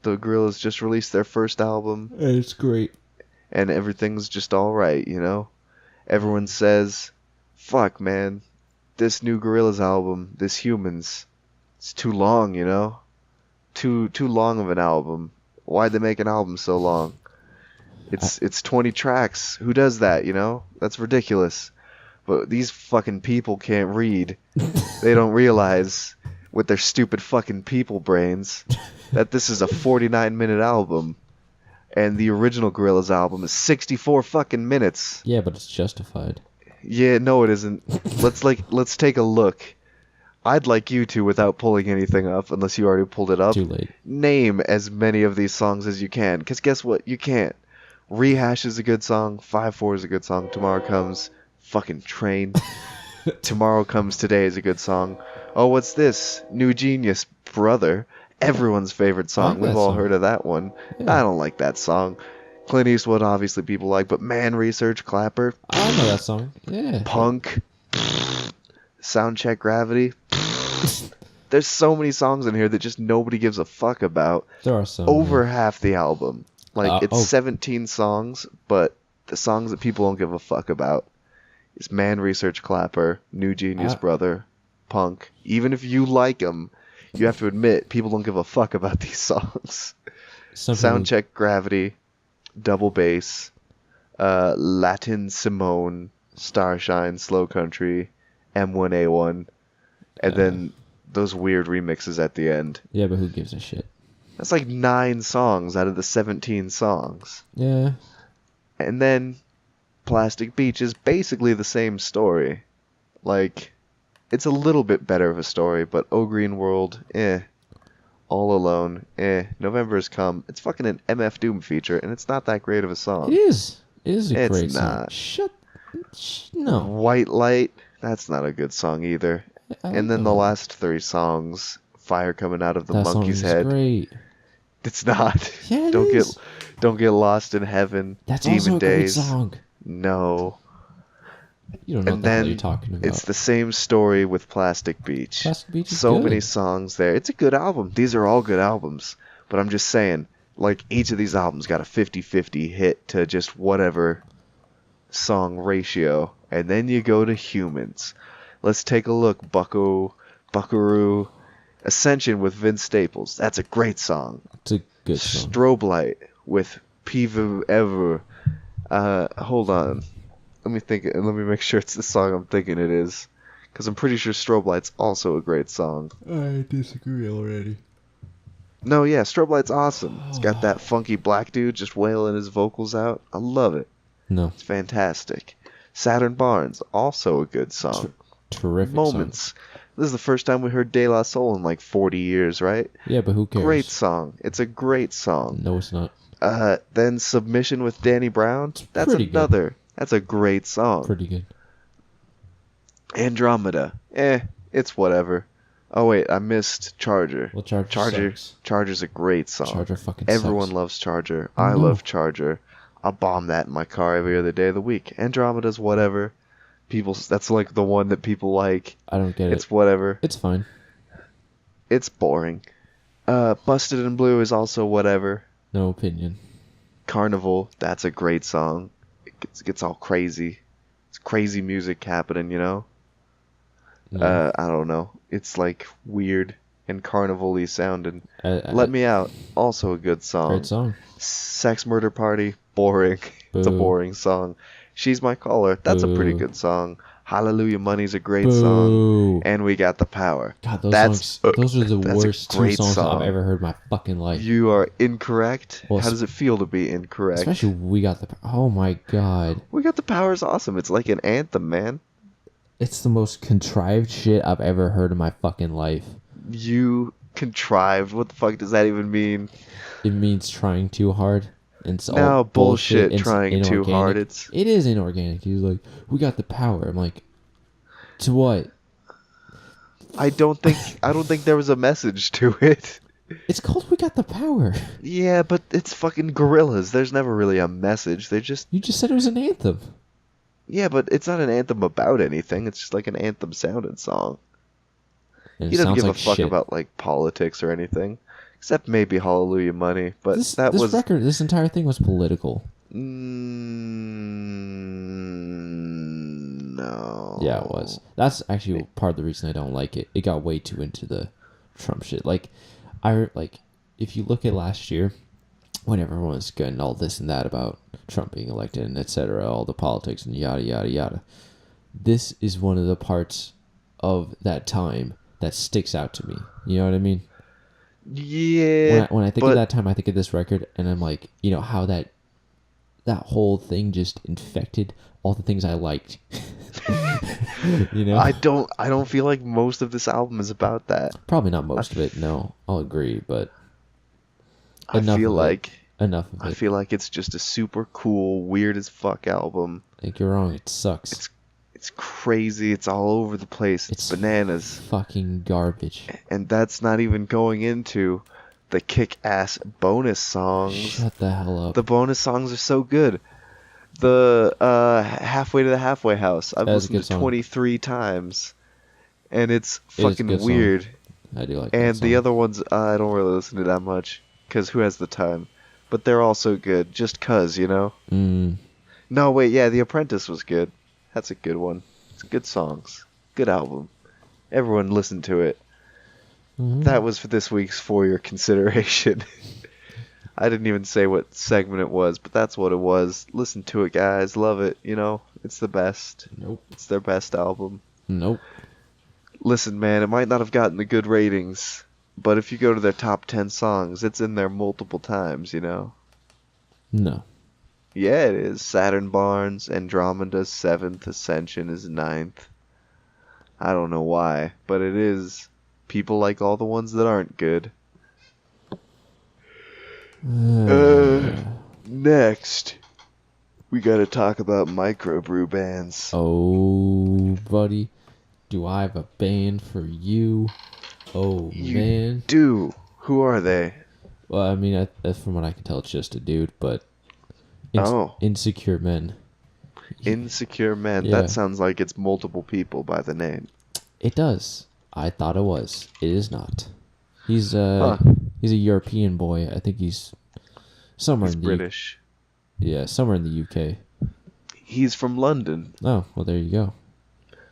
The Gorillaz just released their first album, It's great. and everything's just alright, Everyone says, fuck, man, this new Gorillaz album, this Humans, it's too long, Too long of an album. Why'd they make an album so long? It's 20 tracks. Who does that, That's ridiculous. But these fucking people can't read. They don't realize, with their stupid fucking people brains, that this is a 49-minute album. And the original Gorillaz album is 64 fucking minutes. Yeah, but it's justified. Yeah, no it isn't. Let's take a look. I'd like you to, without pulling anything up, unless you already pulled it up, Too late. name as many of these songs as you can. Because guess what? You can't. Rehash is a good song. 5-4 is a good song. Tomorrow Comes. Fucking Train. Tomorrow Comes Today is a good song. Oh, what's this? New Genius, Brother. Everyone's favorite song. like We've that all song. heard of that one. Yeah. I don't like that song. Clint Eastwood, obviously people like, but Man Research, Clapper, I know that song. Yeah. Punk, Soundcheck Gravity. There's so many songs in here that just nobody gives a fuck about. There are some. Over half the album. Like, it's Oh, 17 songs, but the songs that people don't give a fuck about is Man Research Clapper, New Genius I, Brother, Punk. Even if you like them, you have to admit people don't give a fuck about these songs. some people. Soundcheck Gravity, Double Bass, Latin Simone, Starshine, Slow Country, M1A1, and then those weird remixes at the end. Yeah, but who gives a shit? That's like 9 songs out of the 17 songs. Yeah. And then Plastic Beach is basically the same story. Like, it's a little bit better of a story, but Oh Green World, All Alone, November Has Come. It's fucking an MF Doom feature, and it's not that great of a song. It is. It is a It's great song. not. No. White Light, that's not a good song either. I And like then that the one. last 3 songs, Fire Coming Out of the That song Monkey's is Head. great. It's not. Yeah, it don't is. don't get lost in heaven. That's Demon also a great Days. song. No. You don't know And what the hell then you're talking about. it's the same story with Plastic Beach. Plastic Beach is So good. many songs there. It's a good album. These are all good albums. But I'm just saying, like, each of these albums got a 50-50 hit to just whatever song ratio. And then you go to Humans. Let's take a look. Buckaroo, Ascension with Vince Staples. That's a great song. It's a good song. Strobe Light with Pivu Ever. Hold on. Let me think. Let me make sure it's the song I'm thinking it is. Because I'm pretty sure Strobe Light's also a great song. I disagree already. No, yeah, Strobe Light's awesome. It's got that funky black dude just wailing his vocals out. I love it. No. It's fantastic. Saturn Barnes, also a good song. Terrific Moments. This is the first time we heard De La Soul in like 40 years, right? Yeah, but who cares? Great song. It's a great song. No, it's not. Then Submission with Danny Brown. That's pretty good. another. That's a great song. Pretty good. Andromeda. It's whatever. Oh wait, I missed Charger. Well, Charger sucks. Charger's a great song. Charger fucking Everyone sucks. loves Charger. I No. love Charger. I'll bomb that in my car every other day of the week. Andromeda's whatever. That's like the one that people like. I don't get it. It's whatever. It's fine. It's boring. Busted in Blue is also whatever. No opinion. Carnival, that's a great song. It gets all crazy. It's crazy music happening, you know? No. I don't know. It's like weird and carnival-y sounding. I- Let Me Out, also a good song. Great song. Sex Murder Party, boring. It's a Boo. boring song. She's My Caller, that's a pretty Boo. good song. Hallelujah Money's a great Boo. song. And We Got the Power. God, those That's songs. Those are the that's a worst two great songs song. I've ever heard in my fucking life. You are incorrect. Well, How does it feel to be incorrect? Especially We Got the. Oh my god. We Got the Power is awesome. It's like an anthem, man. It's the most contrived shit I've ever heard in my fucking life. You contrived. What the fuck does that even mean? It means trying too hard. And it's No, all bullshit, It's trying too hard. inorganic. It is inorganic. He's like, we got the power. I'm like, to what? I don't think there was a message to it. It's called We Got the Power. Yeah, but it's fucking Gorillaz. There's never really a message. They just You just said it was an anthem. yeah, but it's not an anthem about anything. It's just like an anthem sounded song. And He it doesn't sounds give like a fuck shit. about like politics or anything, except maybe Hallelujah Money. But This was record, this entire thing was political. No. Yeah, it was. That's actually part of the reason I don't like it. It got way too into the Trump shit. If you look at last year, when everyone was getting all this and that about Trump being elected and etc., all the politics and yada yada yada, this is one of the parts of that time that sticks out to me. You know what I mean? Yeah. When I think of that time, I think of this record, and I'm like, you know how that whole thing just infected all the things I liked. You know, I don't feel like most of this album is about that. probably not most of it. No, I'll agree, but I feel like enough of it. I feel like it's just a super cool, weird as fuck album. I think you're wrong. It sucks. It's crazy. It's all over the place. It's bananas. Fucking garbage. And that's not even going into the kick-ass bonus songs. Shut the hell up. The bonus songs are so good. The Halfway to the Halfway House, I've That is a listened good to song. 23 times. And it's It is a fucking good song. weird. I do like that And the song. other ones, I don't really listen to that much. Because who has the time? but they're also good just 'cause, you know? Mm. No, wait, yeah, The Apprentice was good. That's a good one. It's good songs. Good album. Everyone listened to it. Mhm. That was for this week's For Your Consideration. I didn't even say what segment it was, but that's what it was. Listen to it, guys. Love it. You know, it's the best. Nope. It's their best album. Nope. Listen, man, it might not have gotten the good ratings, but if you go to their top 10 songs, it's in there multiple times, you know? No. Yeah, it is. Saturn Barnes, Andromeda's 7th, Ascension is 9th. I don't know why, but it is. People like all the ones that aren't good. Next, we gotta talk about microbrew bands. Oh, buddy. Do I have a band for you? Oh, You man. do. Who are they? Well, I mean, from what I can tell, it's just a dude, but Oh. Insecure Men. Insecure Men. Yeah. That sounds like it's multiple people by the name. It does. I thought it was. It is not. He's Huh. he's a European boy. I think he's somewhere He's in the British. somewhere in the UK. He's from London. Oh, well, there you go.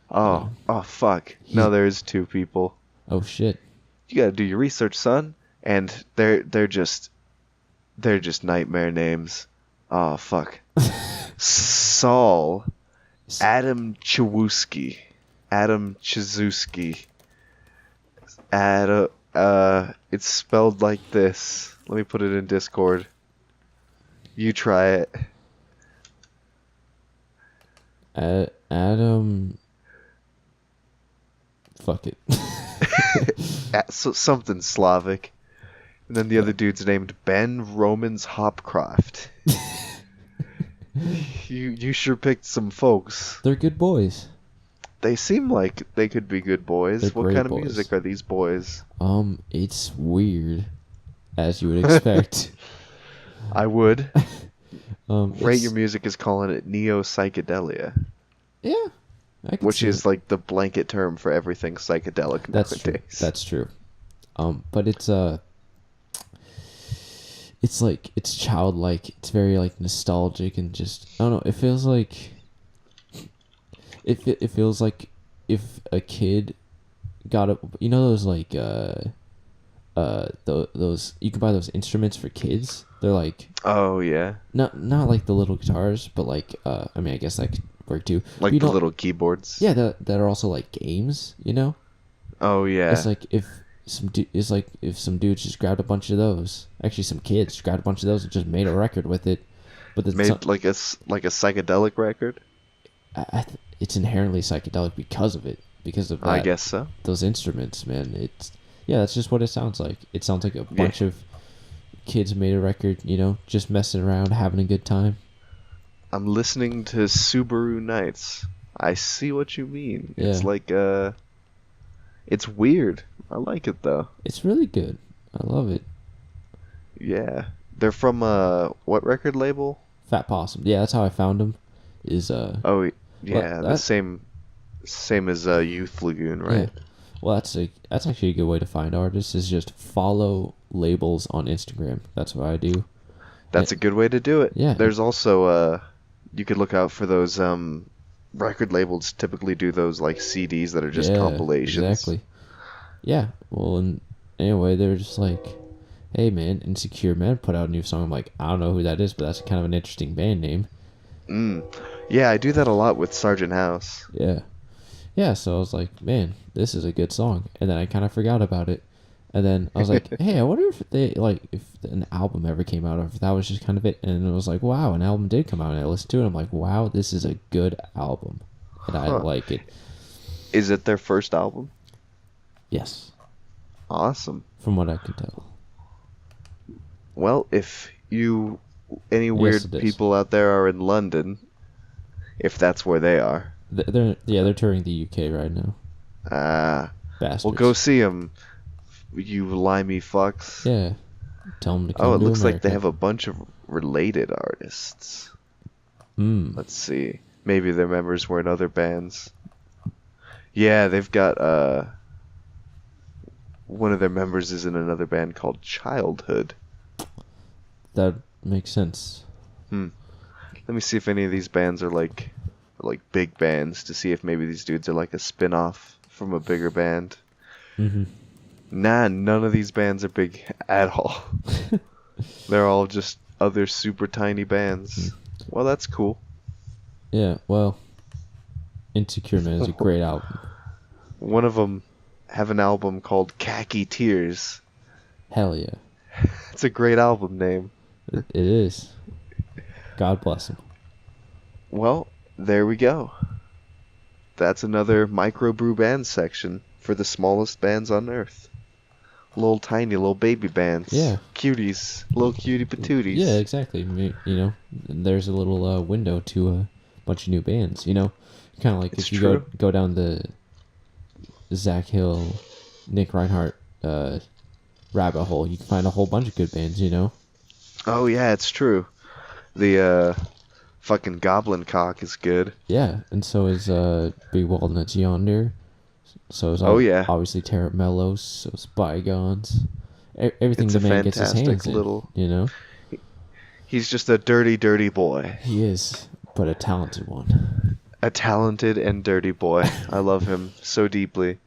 Oh, oh fuck. No, there's two people. Oh shit. You gotta do your research, son. And they're just nightmare names. Oh fuck. Saul, Adam Chewuski, Adam Chizewski. It's spelled like this. Let me put it in Discord. You try it. Adam. Fuck it. Something Slavic. And then the other dude's named Ben Romans Hopcroft. You sure picked some folks. They're good boys. They seem like they could be good boys. They're What great kind of boys. music are these boys? It's weird, as you would expect. I would. Rate It's- Your Music is calling it neo psychedelia, Yeah, I can which see is it. like the blanket term for everything psychedelic That's true. nowadays. That's true. But it's like it's childlike. It's very like nostalgic and just I don't know. It feels like it feels like if a kid got a those like those you can buy those instruments for kids. They're like Oh yeah, not like the little guitars, but like I mean I guess that could work too. like You the know- little keyboards. yeah that are also like games. You know. Oh yeah. It's like if some dudes just grabbed a bunch of those. Actually, some kids grabbed a bunch of those and just made a record with it. But the Made like a psychedelic record. it's inherently psychedelic because of it. Because of that, I guess so. those instruments, man. That's just what it sounds like. It sounds like a bunch of kids made a record. Just messing around, having a good time. I'm listening to Subaru Nights. I see what you mean. It's Yeah. like it's weird. I like it though. It's really good. I love it. Yeah. They're from what record label? Fat Possum. Yeah, that's how I found them. Oh yeah, the that- same as Youth Lagoon, right? Yeah. Well, that's actually a good way to find artists. Is just follow labels on Instagram. That's what I do. That's a good way to do it. Yeah. There's also you could look out for those record labels typically do those like CDs that are just Yeah, compilations. Exactly. Yeah. Well, and anyway, they're just like, hey man, Insecure Men put out a new song. I'm like, I don't know who that is, but that's kind of an interesting band name. Yeah, I do that a lot with Sergeant House. Yeah. Yeah, so I was like, man, this is a good song. And then I kind of forgot about it. And then I was like, hey, I wonder if if an album ever came out or if that was just kind of it. And it was like, wow, an album did come out. And I listened to it. And I'm like, wow, this is a good album. And I like it. Is it their first album? Yes. Awesome. From what I can tell. Well, if any weird it is. people out there are in London, if that's where they are, They're touring the UK right now. Bastards. well, go see them, you limey fucks. Yeah. Tell them to come Oh, it to looks like they America. have a bunch of related artists. Mm. Let's see. Maybe their members were in other bands. Yeah, they've got one of their members is in another band called Childhood. That makes sense. Let me see if any of these bands are like big bands, to see if maybe these dudes are like a spin-off from a bigger band. Mm-hmm. Nah, none of these bands are big at all. They're all just other super tiny bands. Well, that's cool. Yeah, well, Insecure, man, is a great album. One of them have an album called Khaki Tears. Hell yeah. It's a great album name. It is. God bless him. Well, there we go. That's another microbrew band section for the smallest bands on Earth. Little tiny, little baby bands. Yeah. Cuties. Little cutie patooties. Yeah, exactly. You know, there's a little window to a bunch of new bands, you know? Kind of like It's if you true. go down the Zach Hill, Nick Reinhardt rabbit hole, you can find a whole bunch of good bands, you know? Oh, yeah, it's true. The, fucking Goblin Cock is good. Yeah, and so is Big Walnuts Yonder. So is Yeah. obviously Terra Mellows. So is Bygones. Everything It's the a man gets his fantastic hands little... in, you know? He's just a dirty, dirty boy. He is, but a talented one. A talented and dirty boy. I love him so deeply.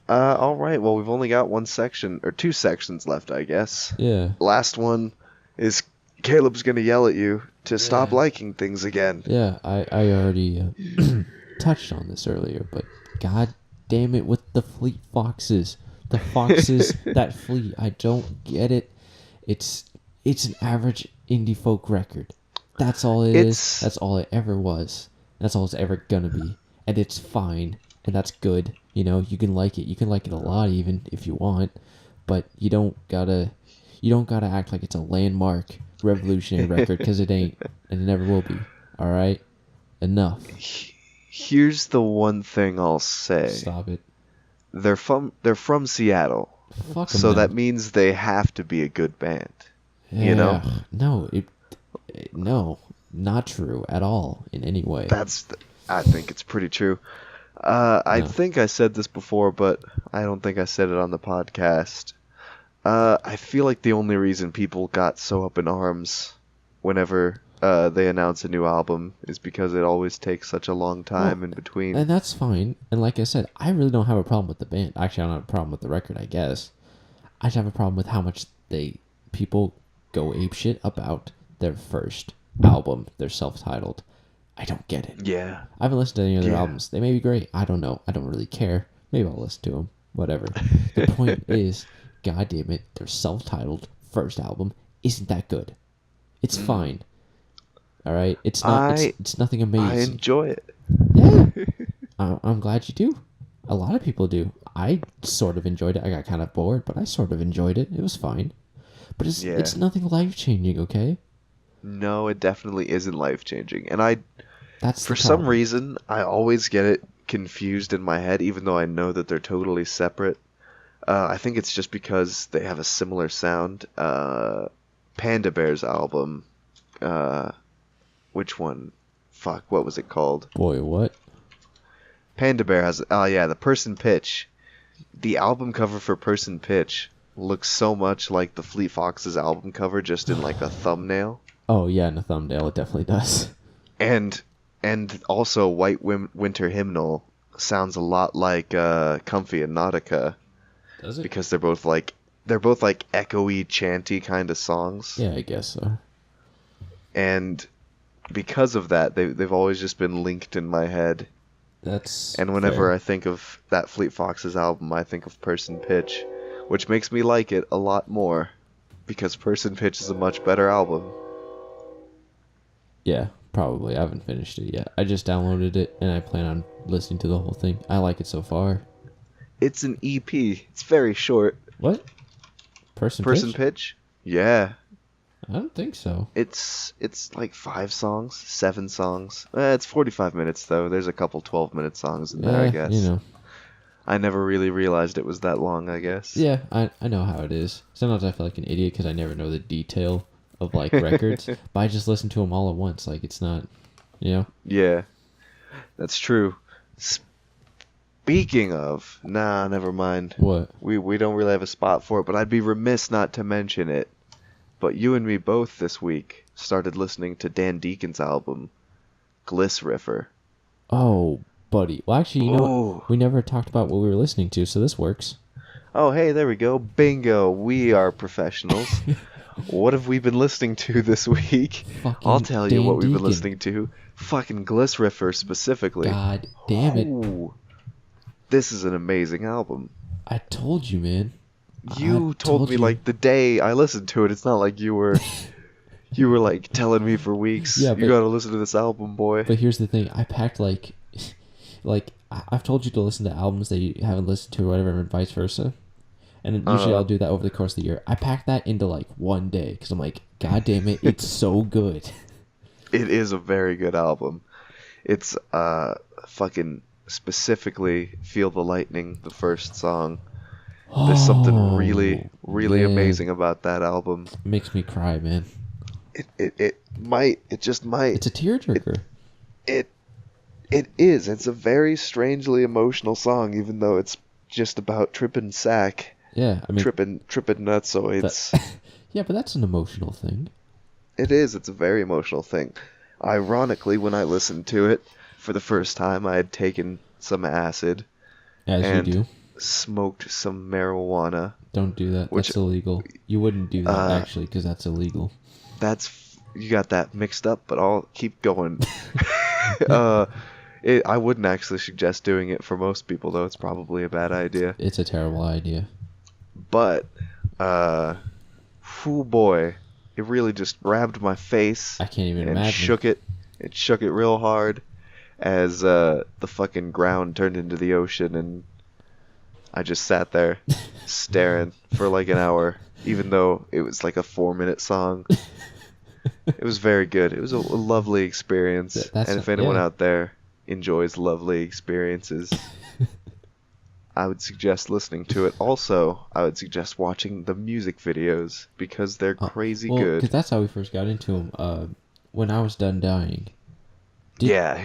Alright, well, we've only got one section, or two sections left, I guess. Yeah. Last one is Caleb's gonna yell at you to stop liking things again. Yeah, I already touched on this earlier, but god damn it with the Fleet Foxes. The Foxes that flee. I don't get it. It's an average indie folk record. That's all it is. That's all it ever was. That's all it's ever gonna be. And it's fine. And that's good. You know, you can like it. You can like it a lot even if you want. But you don't gotta act like it's a landmark revolutionary record, because it ain't. And it never will be. Alright? Enough. Here's the one thing I'll say. Stop it. They're from Seattle. Fuck 'em so then. that means they have to be a good band. Yeah. You know? No, not true at all in any way. I think it's pretty true. I think I said this before, but I don't think I said it on the podcast. I feel like the only reason people got so up in arms whenever they announce a new album is because it always takes such a long time in between. And that's fine. And like I said, I really don't have a problem with the band. Actually, I don't have a problem with the record, I guess. I just have a problem with how much people go apeshit about their first album, their self-titled. I don't get it. Yeah. I haven't listened to any other albums. They may be great. I don't know. I don't really care. Maybe I'll listen to them. Whatever. The point is, god damn it, their self-titled first album isn't that good. It's fine. All right? It's not. It's nothing amazing. I enjoy it. Yeah. I'm glad you do. A lot of people do. I sort of enjoyed it. I got kind of bored, but I sort of enjoyed it. It was fine. But it's nothing life-changing, okay? No, it definitely isn't life-changing. And That's for some reason, I always get it confused in my head, even though I know that they're totally separate. I think it's just because they have a similar sound. Panda Bear's album, which one? Fuck, what was it called? Boy, what? Panda Bear has, the Person Pitch. The album cover for Person Pitch looks so much like the Fleet Foxes album cover, just in like a thumbnail. Oh yeah, in a thumbnail it definitely does. And also White Winter Hymnal sounds a lot like Comfy and Nautica. Does it? Because they're both like echoey, chanty kind of songs. Yeah, I guess so. And because of that, they've always just been linked in my head. And whenever I think of that Fleet Foxes album, I think of Person Pitch, which makes me like it a lot more, because Person Pitch is a much better album. Yeah, probably. I haven't finished it yet. I just downloaded it, and I plan on listening to the whole thing. I like it so far. It's an EP. It's very short. What? Person Pitch? Yeah. I don't think so. It's like 5 songs, 7 songs. It's 45 minutes, though. There's a couple 12-minute songs in there, I guess. You know. I never really realized it was that long, I guess. Yeah, I know how it is. Sometimes I feel like an idiot because I never know the detail of, like, records. But I just listen to them all at once. Like, it's not, you know? Yeah, that's true. Speaking of... never mind. What? We don't really have a spot for it, but I'd be remiss not to mention it. but you and me both this week started listening to Dan Deacon's album, Gliss Riffer. Oh, buddy. Well, actually, you know Oh. what? We never talked about what we were listening to, so this works. Oh, hey, there we go. Bingo. We are professionals. What have we been listening to this week? Fucking I'll tell you Dan what we've been Deacon. listening to. Fucking Gliss Riffer specifically. God damn it. Ooh. This is an amazing album. I told you, man. You I told me you. like the day I listened to it. It's not like you were like telling me for weeks. Yeah, you gotta listen to this album, boy. But here's the thing. I packed like I've told you to listen to albums that you haven't listened to or whatever and vice versa. And usually I'll do that over the course of the year. I packed that into like one day because I'm like, God damn it, it's so good. It is a very good album. It's fucking specifically Feel the Lightning, the first song. There's something really man. amazing about that album. It makes me cry, man. It just might. It's a tearjerker. It is. It's a very strangely emotional song, even though it's just about tripping sack. Yeah, I mean tripping nutsoids. Yeah, but that's an emotional thing. It is. It's a very emotional thing. Ironically, when I listened to it for the first time, I had taken some acid As and you do. smoked some marijuana. Don't do that. Which- That's illegal. You wouldn't do that actually, because that's illegal. You got that mixed up, but I'll keep going. I wouldn't actually suggest doing it for most people, though. It's probably a bad idea. It's a terrible idea. But, whoo boy, it really just grabbed my face I can't even and imagine. shook it. It shook it real hard as the fucking ground turned into the ocean, and I just sat there staring for like an hour, even though it was like a 4-minute song. It was very good. It was a lovely experience. And if anyone out there enjoys lovely experiences, I would suggest listening to it. Also, I would suggest watching the music videos because they're crazy good. Because that's how we first got into him. When I Was Done Dying. I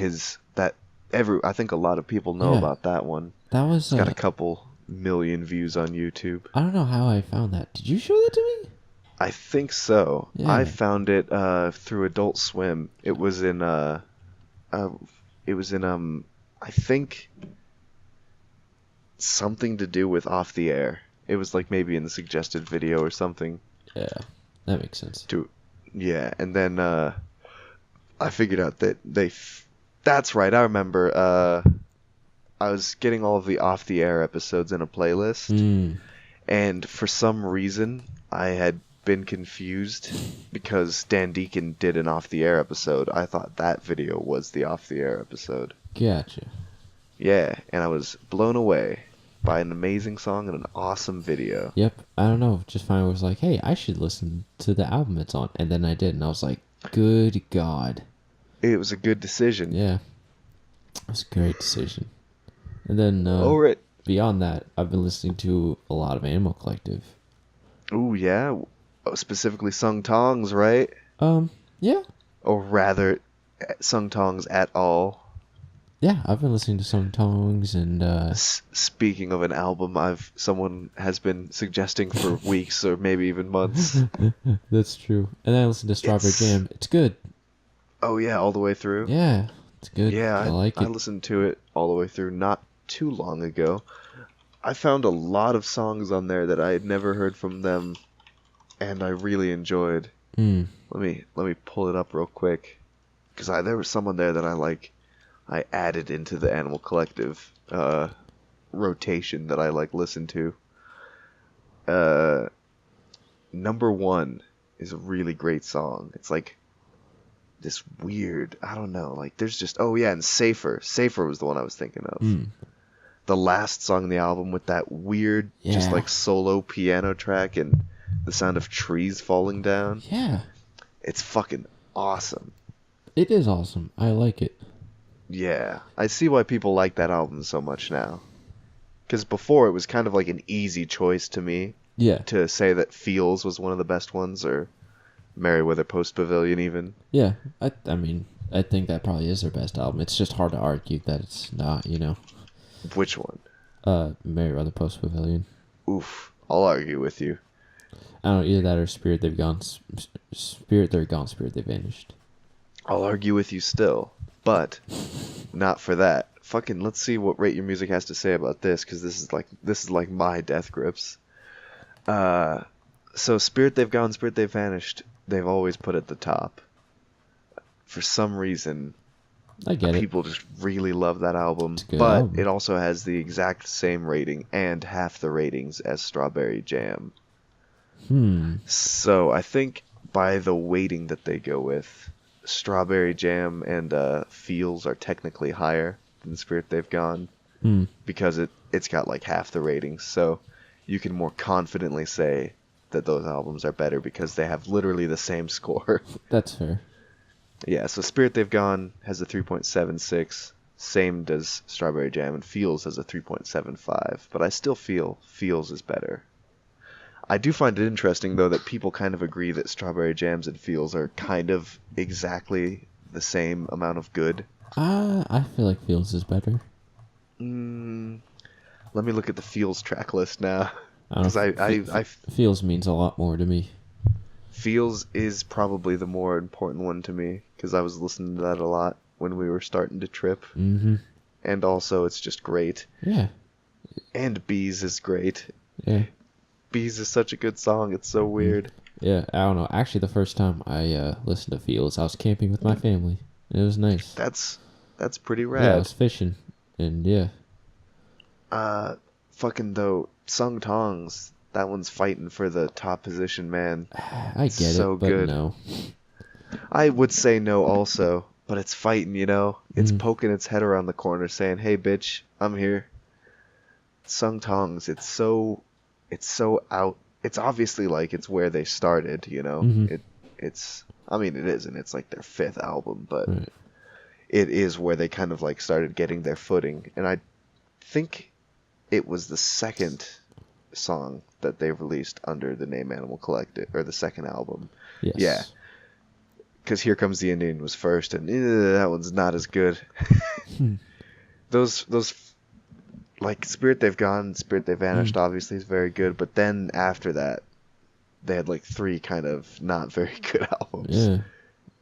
think a lot of people know about that one. That was It's got a couple million views on YouTube. I don't know how I found that. Did you show that to me? I think so. Yeah. I found it through Adult Swim. It was in I think something to do with Off the Air. It was like maybe in the suggested video or something. Yeah, that makes sense. And then I figured out that that's right. I remember I was getting all of the Off the Air episodes in a playlist, and for some reason I had been confused because Dan Deacon did an Off the Air episode. I thought that video was the Off the Air episode. Gotcha. Yeah, and I was blown away by an amazing song and an awesome video. Yep. I don't know. Just finally was like, hey, I should listen to the album it's on. And then I did, and I was like, good God. It was a good decision. Yeah. It was a great decision. And then beyond that, I've been listening to a lot of Animal Collective. Ooh, yeah. Specifically Sung Tongs, right? Yeah. Or rather, Sung Tongs at all. Yeah, I've been listening to Sung Tongs and Speaking of an album someone has been suggesting for weeks or maybe even months. That's true. And then I listened to Strawberry Jam. It's good. Oh yeah, all the way through? Yeah, it's good. Yeah, I like it. I listened to it all the way through not too long ago. I found a lot of songs on there that I had never heard from them, and I really enjoyed. Let me pull it up real quick, because there was someone there that I added into the Animal Collective rotation that I listened to. Number One is a really great song. It's like this weird, I don't know, there's just, and Safer was the one I was thinking of. The last song in the album with that weird just solo piano track and the sound of trees falling down. Yeah, it's fucking awesome. It is awesome. I like it. Yeah, I see why people like that album so much now. Because before it was kind of like an easy choice to me. Yeah. To say that Feels was one of the best ones, or Merriweather Post Pavilion even. Yeah, I mean, I think that probably is their best album. It's just hard to argue that it's not, you know. Which one? Merriweather Post Pavilion. Oof, I'll argue with you. I don't know, either that or Spirit They've Gone, Spirit They're Gone, Spirit They Vanished. I'll argue with you still, but not for that. Fucking, let's see what Rate Your Music has to say about this, because this is like my death grips. So Spirit They've Gone, Spirit They've Vanished, they've always put at the top. For some reason, I get it. people just really love that album, It's a good but album. it also has the exact same rating and half the ratings as Strawberry Jam. So I think by the weighting that they go with, Strawberry Jam and Feels are technically higher than Spirit They've Gone because it's got like half the ratings. So you can more confidently say that those albums are better because they have literally the same score. That's fair. Yeah, so Spirit They've Gone has a 3.76, same does Strawberry Jam, and Feels has a 3.75, but I still feel Feels is better. I do find it interesting, though, that people kind of agree that Strawberry Jams and Feels are kind of exactly the same amount of good. I feel like Feels is better. Let me look at the Feels track list now. I don't Because know. Feels means a lot more to me. Feels is probably the more important one to me, because I was listening to that a lot when we were starting to trip. Mm-hmm. And also, it's just great. Yeah. And Bees is great. Yeah. Bees is such a good song, it's so weird. Yeah, I don't know. Actually, the first time I listened to Feels, I was camping with my family. It was nice. That's pretty Yeah, I rad. was fishing, and yeah. Fucking though, Sung Tongs, that one's fighting for the top position, man. I get So it, but good. no. I would say no also, but it's fighting, you know? It's poking its head around the corner saying, hey bitch, I'm here. Sung Tongs, it's so out. It's obviously like it's where they started, you know? It's I mean it is, and it's like their fifth album, but Right. it is where they kind of like started getting their footing. And I think it was the second song that they released under the name Animal Collective, or the second album. Yes. Yeah. Because Here Comes the Indian was first, and that one's not as good. Those like Spirit They've Gone, Spirit They've Vanished obviously is very good, but then after that they had like three kind of not very good albums. Yeah.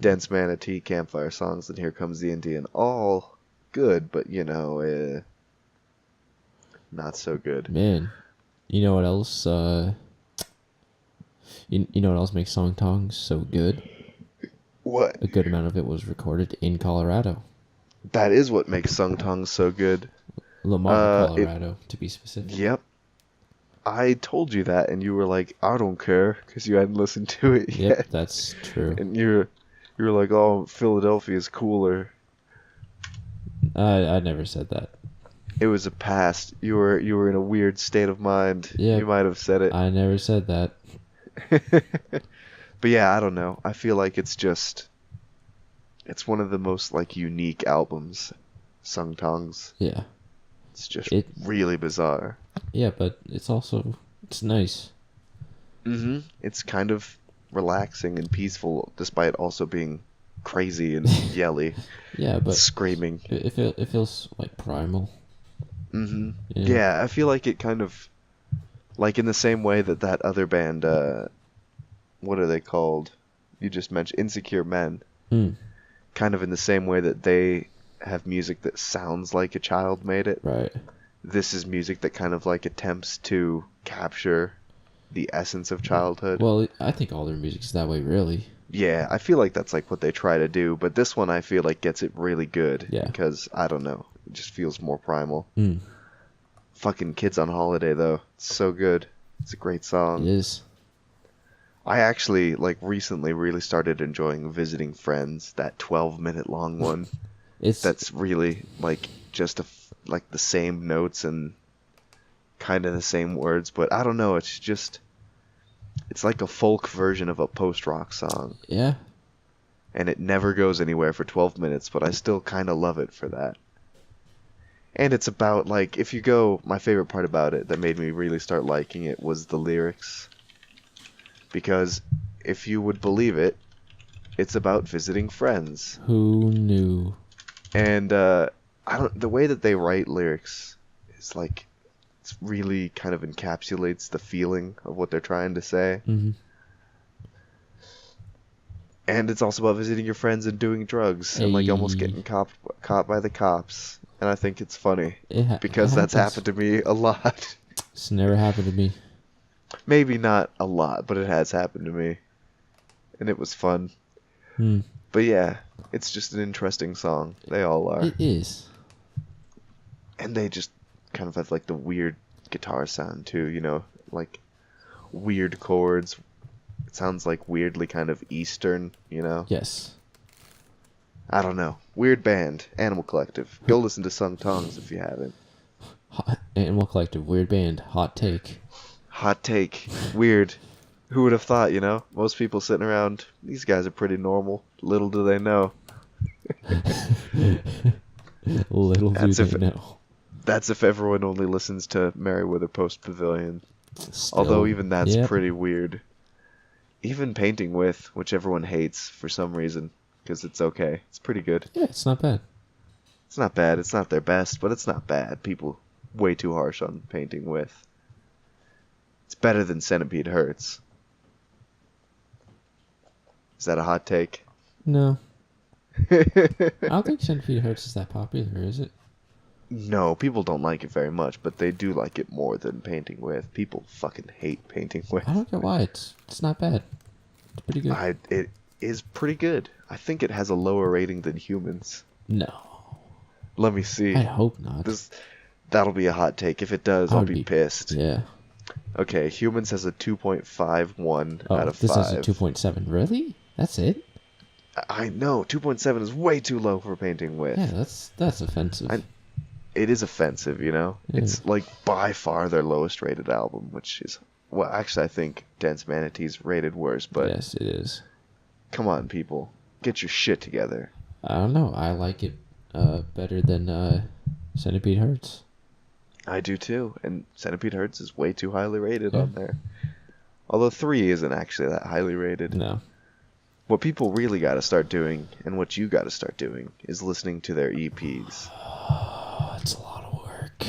Dense Manatee, Campfire Songs, and Here Comes the Indian, all good, but you know, not so good. Man, you know what else? You know what else makes Song Tongs so good? What? A good amount of it was recorded in Colorado. That is what makes Sung Tongs so good. Lamar, Colorado, to be specific. Yep. I told you that, and you were like, I don't care, because you hadn't listened to it yet. Yep, that's true. And you were like, oh, Philadelphia's cooler. I never said that. It was a past. You were in a weird state of mind. Yeah. You might have said it. I never said that. But yeah, I don't know. I feel like it's one of the most like unique albums, Sung Tongs. Yeah. It's just really bizarre. Yeah, but it's nice. It's kind of relaxing and peaceful, despite also being crazy and yelly. Yeah, but screaming. It feels like primal. Yeah, I feel like it kind of, like in the same way that other band, what are they called? You just mentioned Insecure Men. Kind of in the same way that they have music that sounds like a child made it. Right. This is music that kind of like attempts to capture the essence of childhood. Well, I think all their music's that way, really. Yeah, I feel like that's like what they try to do, but this one I feel like gets it really good. Yeah. Because, I don't know, it just feels more primal. Fucking Kids on Holiday, though. It's so good. It's a great song. It is. I actually, like, recently really started enjoying Visiting Friends, that 12-minute long one. That's really, like, just like the same notes and kind of the same words, but I don't know, it's like a folk version of a post-rock song. Yeah. And it never goes anywhere for 12 minutes, but I still kind of love it for that. And it's about, like, my favorite part about it that made me really start liking it was the lyrics. Because if you would believe it, it's about visiting friends. Who knew? And the way that they write lyrics is like It's really kind of encapsulates the feeling of what they're trying to say. Mm-hmm. And it's also about visiting your friends and doing drugs and like almost getting caught by the cops. And I think it's funny because that's happened to me a lot. It's never happened to me. Maybe not a lot, but it has happened to me. And it was fun. But yeah, it's just an interesting song. They all are. It is. And they just kind of have like the weird guitar sound too, you know, like weird chords. It sounds like weirdly kind of Eastern, you know? Yes. I don't know. Weird band, Animal Collective. Go listen to Sung Tongs if you haven't. Animal Collective, weird band, hot take. Hot take. Weird. Who would have thought, you know? Most people sitting around, these guys are pretty normal. Little do they know. Little do they know. That's if everyone only listens to Merriweather Post Pavilion. Still, although even that's pretty weird. Even Painting With, which everyone hates for some reason, because it's okay. It's pretty good. Yeah, it's not bad. It's not bad. It's not their best, but it's not bad. People way too harsh on Painting With. It's better than Centipede Hurts. Is that a hot take? No. I don't think Centipede Hurts is that popular, is it? No, people don't like it very much, but they do like it more than Painting With. People fucking hate Painting With. I don't get why. It's not bad. It's pretty good. It is pretty good. I think it has a lower rating than Humans. No. Let me see. I hope not. That'll be a hot take. If it does, I'll be pissed. Yeah. Okay, Humans has a 2.51 out of 5. This has a 2.7. Really? That's it? I know. 2.7 is way too low for Painting With. Yeah, that's offensive. It is offensive, you know? Yeah. It's like by far their lowest rated album, which is... Well, actually, I think Dance Manatee's rated worse, but... Yes, it is. Come on, people. Get your shit together. I don't know. I like it better than Centipede Hurts. I do too, and Centipede Hurts is way too highly rated on there. Although 3 isn't actually that highly rated. No. What people really got to start doing, and what you got to start doing, is listening to their EPs. Oh, it's a lot of work.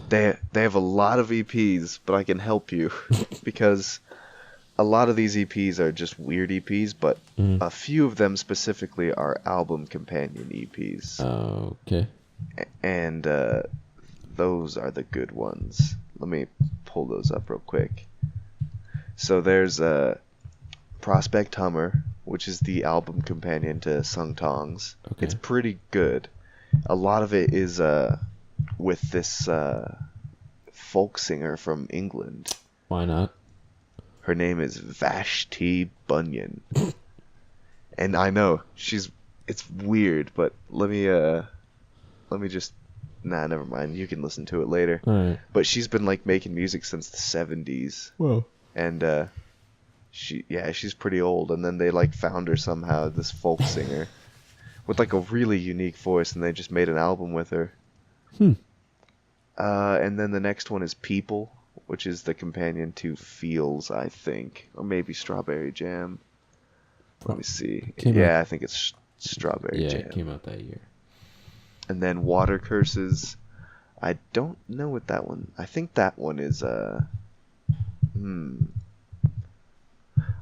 They have a lot of EPs, but I can help you because a lot of these EPs are just weird EPs, but a few of them specifically are album companion EPs. Okay. And those are the good ones. Let me pull those up real quick. So there's Prospect Hummer, which is the album companion to Sung Tongs. Okay. It's pretty good. A lot of it is with this folk singer from England. Why not? Her name is Vashti Bunyan. And I know it's weird, but let me just never mind. You can listen to it later. All right. But she's been like making music since the 70s. Whoa. And she's pretty old, and then they like found her somehow, this folk singer with like a really unique voice, and they just made an album with her. And then the next one is People, which is the companion to Feels, I think, or maybe Strawberry Jam. Let me see. I think it's Strawberry Jam. Yeah, it came out that year. And then Water Curses. I don't know what that one. I think that one is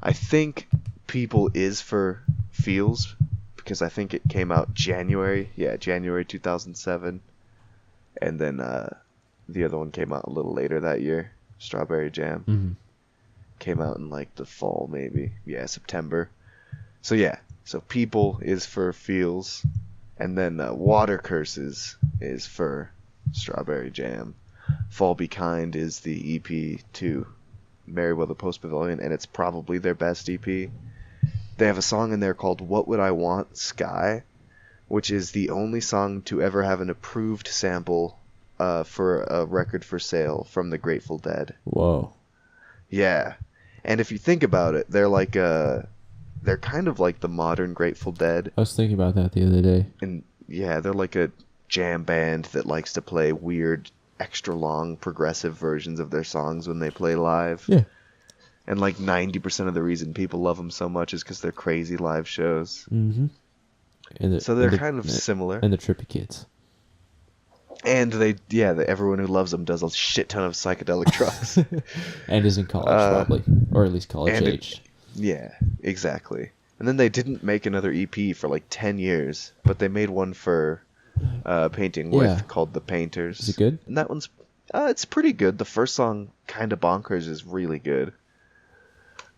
I think People is for Feels, because I think it came out January 2007, and then the other one came out a little later that year. Strawberry Jam came out in like the fall, maybe September. So People is for Feels, and then Water Curses is for Strawberry Jam. Fall Be Kind is the EP to Merriweather Post Pavilion, and it's probably their best EP. They have a song in there called What Would I Want, Sky, which is the only song to ever have an approved sample for a record for sale from the Grateful Dead. Whoa. Yeah. And if you think about it, they're kind of like the modern Grateful Dead. I was thinking about that the other day. And yeah, they're like a jam band that likes to play weird, extra long, progressive versions of their songs when they play live. Yeah. And like 90% of the reason people love them so much is because they're crazy live shows. Mm-hmm. So they're kind of similar. And the Trippy Kids. And everyone who loves them does a shit ton of psychedelic drugs. And is in college, probably. Or at least college aged. Yeah, exactly. And then they didn't make another EP for like 10 years, but they made one for Painting With called The Painters. Is it good? And that one's it's pretty good. The first song, Kinda Bonkers, is really good.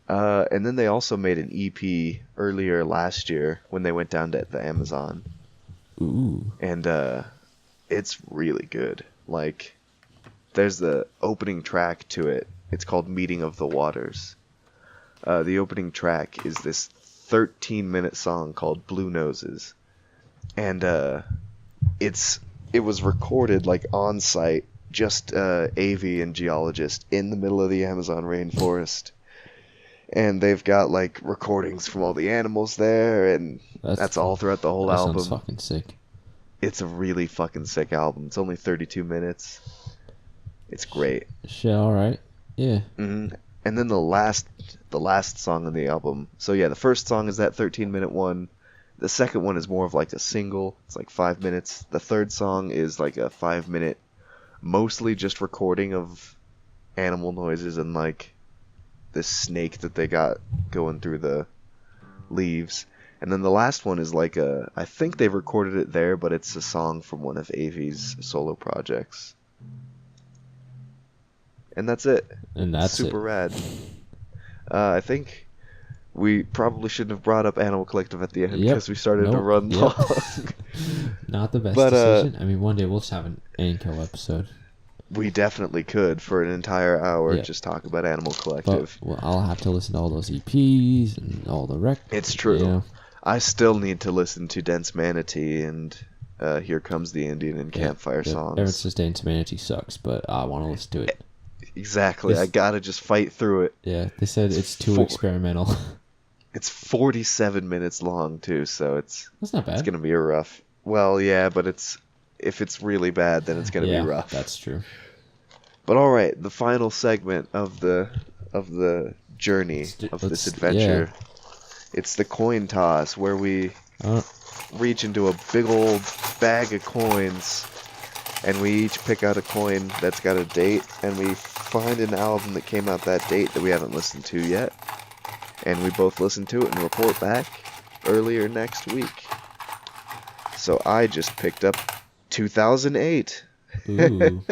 And then they also made an EP earlier last year when they went down to the Amazon. Ooh. And it's really good. Like, there's the opening track to it. It's called Meeting of the Waters. The opening track is this 13-minute song called Blue Noses. And it was recorded like on site, just AV and geologist in the middle of the Amazon rainforest. And they've got like recordings from all the animals there, and that's all throughout the whole album. That sounds fucking sick. It's a really fucking sick album. It's only 32 minutes. It's great. Shit, alright. Yeah. Mm-hmm. And then the last song on the album. So yeah, the first song is that 13-minute one. The second one is more of like a single. It's like 5 minutes. The third song is like a 5-minute, mostly just recording of animal noises and like this snake that they got going through the leaves. And then the last one is like I think they've recorded it there, but it's a song from one of Avi's solo projects. And that's it. And that's super rad. I think we probably shouldn't have brought up Animal Collective at the end because we started to run long. Not the best decision. I mean, one day we'll just have an Anko episode. We definitely could for an entire hour just talk about Animal Collective. But, well, I'll have to listen to all those EPs and all the records. It's true. You know? I still need to listen to Dense Manatee and Here Comes the Indian and Campfire songs. Ever since Dense Manatee sucks, but I want to listen to it. Exactly. I gotta just fight through it. Yeah, they said it's too experimental. It's 47 minutes long too, so that's not bad. It's gonna be a rough. Well, yeah, but if it's really bad, then it's gonna be rough. That's true. But all right, the final segment of the journey of this adventure. Yeah. It's the coin toss, where we reach into a big old bag of coins, and we each pick out a coin that's got a date, and we find an album that came out that date that we haven't listened to yet, and we both listen to it and report back earlier next week. So I just picked up 2008. Ooh.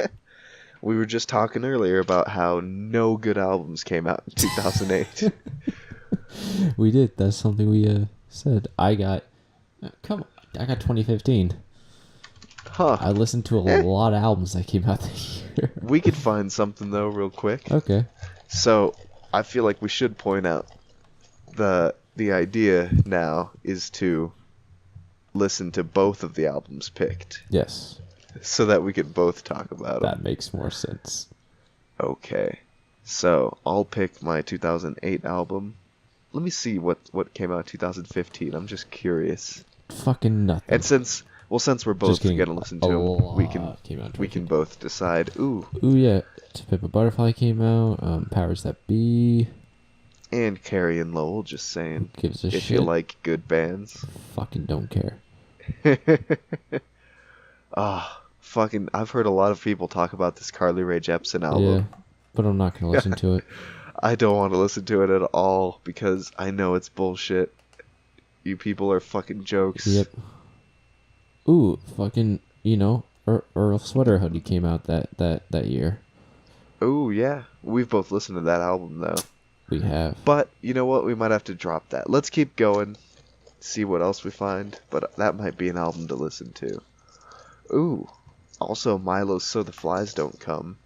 We were just talking earlier about how no good albums came out in 2008. We did. That's something we said. I got 2015. Huh. I listened to a lot of albums that came out that year. We could find something though real quick. Okay. So I feel like we should point out the idea now is to listen to both of the albums picked. Yes. So that we could both talk about them. That makes more sense. Okay. So I'll pick my 2008 album. Let me see what came out in 2015. I'm just curious. Fucking nothing. And since we're both gonna listen to them, we can both decide. Ooh yeah. To Pimp a Butterfly came out. Powers That Be. And Carrie and Lowell. Just saying. Who gives a shit? If you like good bands. Fucking don't care. Fucking! I've heard a lot of people talk about this Carly Rae Jepsen album. Yeah, but I'm not gonna listen to it. I don't want to listen to it at all because I know it's bullshit. You people are fucking jokes. Yep. Ooh, fucking, Earl Sweater Hoodie came out that year. Ooh, yeah. We've both listened to that album, though. We have. But, you know what? We might have to drop that. Let's keep going, see what else we find. But that might be an album to listen to. Ooh. Also, Milo's So the Flies Don't Come.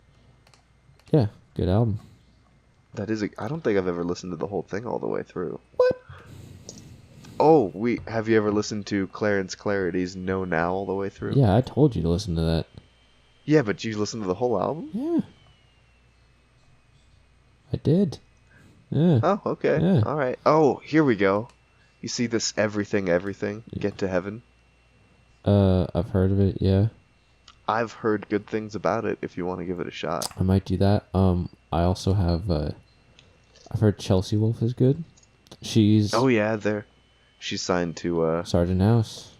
Yeah, good album. That is I don't think I've ever listened to the whole thing all the way through. What? Oh, have you ever listened to Clarence Clarity's No Now all the way through? Yeah, I told you to listen to that. Yeah, but you listened to the whole album? Yeah. I did. Yeah. Oh, okay. Yeah. All right. Oh, here we go. You see this Everything, Get to Heaven? I've heard of it, yeah. I've heard good things about it if you want to give it a shot. I might do that. I also have, I've heard Chelsea Wolfe is good. She's... Oh, yeah, she's signed to, Sergeant House.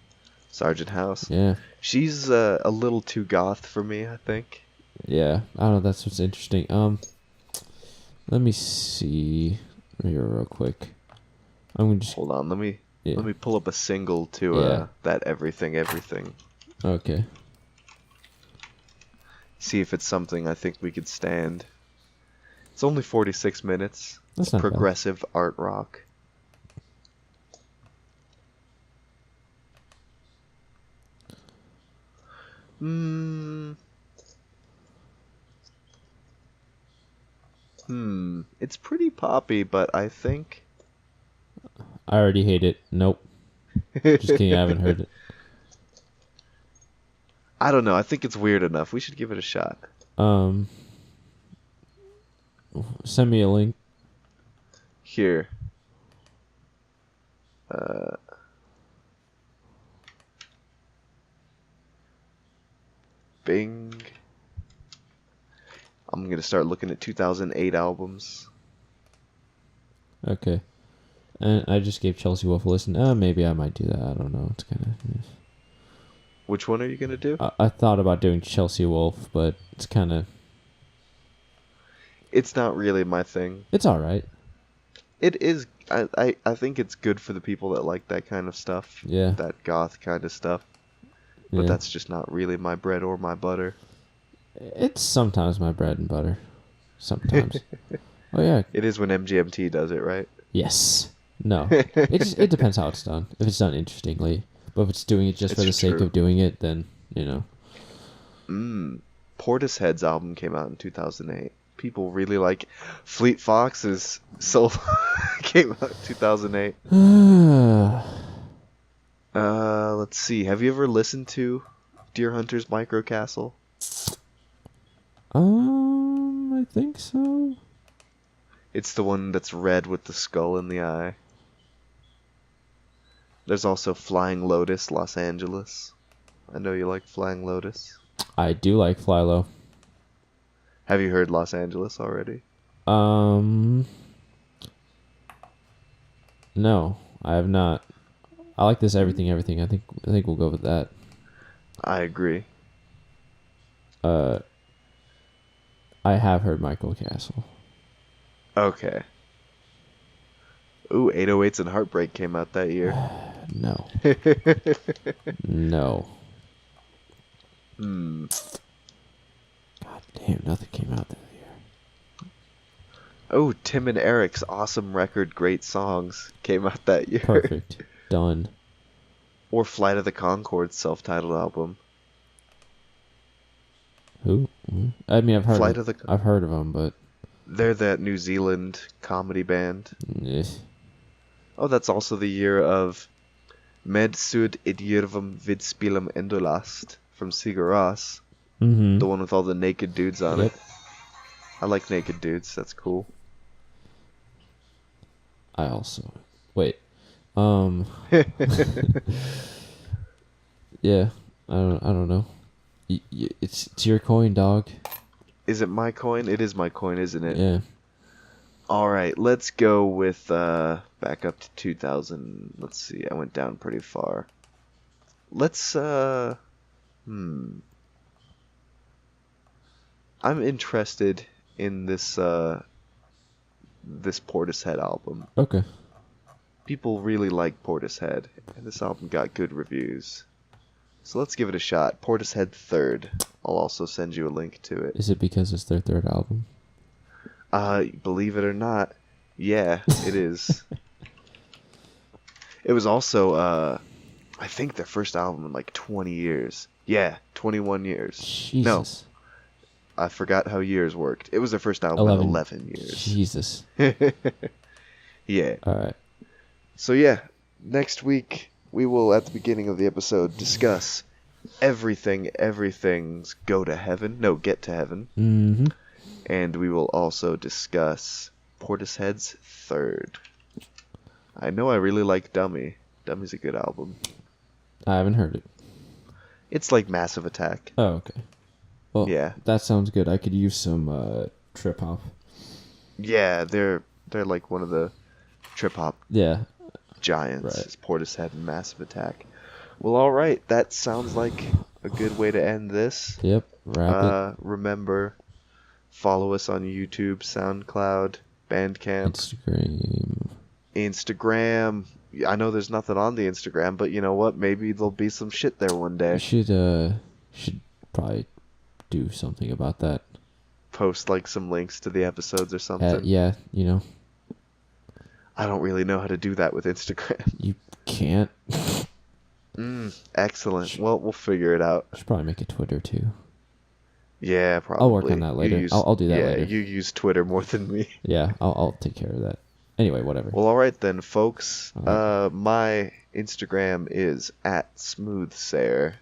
Sergeant House. Yeah. She's a little too goth for me, I think. Yeah. I don't know. That's what's interesting. Let me see here real quick. I'm gonna just Hold on, let me yeah. pull up a single to Yeah. that everything. Okay. See if it's something I think we could stand. It's only 46 minutes. That's It's not bad. progressive art rock. It's pretty poppy, but I think I already hate it. Nope. Just kidding. I haven't heard it. I don't know. I think it's weird enough. We should give it a shot. Send me a link. Here. Bing. I'm gonna start looking at 2008 albums. Okay. And I just gave Chelsea Wolf a listen. Maybe I might do that. I don't know. It's kind of. Which one are you gonna do? I thought about doing Chelsea Wolf, but it's kind of. It's not really my thing. It's all right. It is. I think it's good for the people that like that kind of stuff. Yeah. That goth kind of stuff. But Yeah. that's just not really my bread or my butter. It's sometimes my bread and butter. Sometimes. Oh yeah. It is when MGMT does it, right? Yes. No. It depends how it's done. If it's done interestingly, but if it's doing it just for the sake of doing it, then Portishead's album came out in 2008. People really like Fleet Fox's solo came out in 2008. Let's see. Have you ever listened to Deer Hunter's Micro Castle? I think so. It's the one that's red with the skull in the eye. There's also Flying Lotus, Los Angeles. I know you like Flying Lotus. I do like Fly Low. Have you heard Los Angeles already? No, I have not. I like this everything. I think we'll go with that. I agree. I have heard Michael Castle. Okay. Ooh, 808s and Heartbreak came out that year. No. No. God damn, nothing came out that year. Oh, Tim and Eric's awesome record, Great Songs, came out that year. Perfect. Done. Or Flight of the Conchords' self-titled album. Who? I mean, I've heard I've heard of them, but they're that New Zealand comedy band. Eh. Oh, that's also the year of Med Sud Idjurvam vid Spilum Endolast from Sigur Rós. Mm-hmm. The one with all the naked dudes on it. I like naked dudes. That's cool. I also wait. Yeah, I don't know. It's your coin, dog. Is it my coin? It is my coin, isn't it? Yeah. All right, let's go with back up to 2000. Let's see. I went down pretty far. Let's I'm interested in this this Portishead album. Okay. People really like Portishead, and this album got good reviews. So let's give it a shot. Portishead 3rd. I'll also send you a link to it. Is it because it's their third album? Believe it or not, yeah, it is. It was also, I think their first album in like 20 years. Yeah, 21 years. Jesus. No, I forgot how years worked. It was their first album in 11 years. Jesus. Yeah. All right. So yeah, next week we will, at the beginning of the episode, discuss everything's Go to Heaven. No, Get to Heaven. Mm-hmm. And we will also discuss Portishead's 3rd. I know I really like Dummy. Dummy's a good album. I haven't heard it. It's like Massive Attack. Oh, okay. Well, Yeah. that sounds good. I could use some trip hop. Yeah, they're like one of the trip hop Yeah. giants. Right. It's Portishead and Massive Attack. Well, all right. That sounds like a good way to end this. Yep, wrap it. Remember, follow us on YouTube, SoundCloud, Bandcamp, Instagram. I know there's nothing on the Instagram, but you know what? Maybe there'll be some shit there one day. We should probably do something about that. Post like some links to the episodes or something. Yeah, you know. I don't really know how to do that with Instagram. You can't. Excellent. Well, we'll figure it out. Should probably make a Twitter too. Yeah, probably. I'll work on that later. I'll do that later. Yeah, you use Twitter more than me. Yeah, I'll take care of that. Anyway, whatever. Well, all right then, folks. Right. My Instagram is @smoothsayer.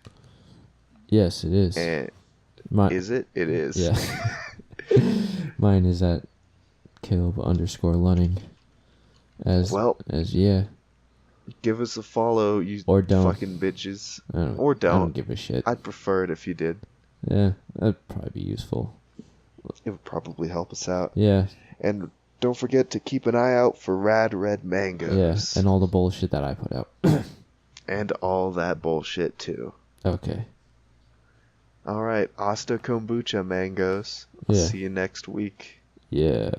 Yes, it is. And is it? It is. Yeah. Mine is at Caleb_Lunning. As yeah. Give us a follow, you or don't. fucking bitches. Or don't. I don't give a shit. I'd prefer it if you did. Yeah, that'd probably be useful. It would probably help us out. Yeah. And don't forget to keep an eye out for Rad Red Mangoes. Yeah, and all the bullshit that I put out. And all that bullshit too. Okay. All right, hasta kombucha, mangoes. Yeah. See you next week. Yeah.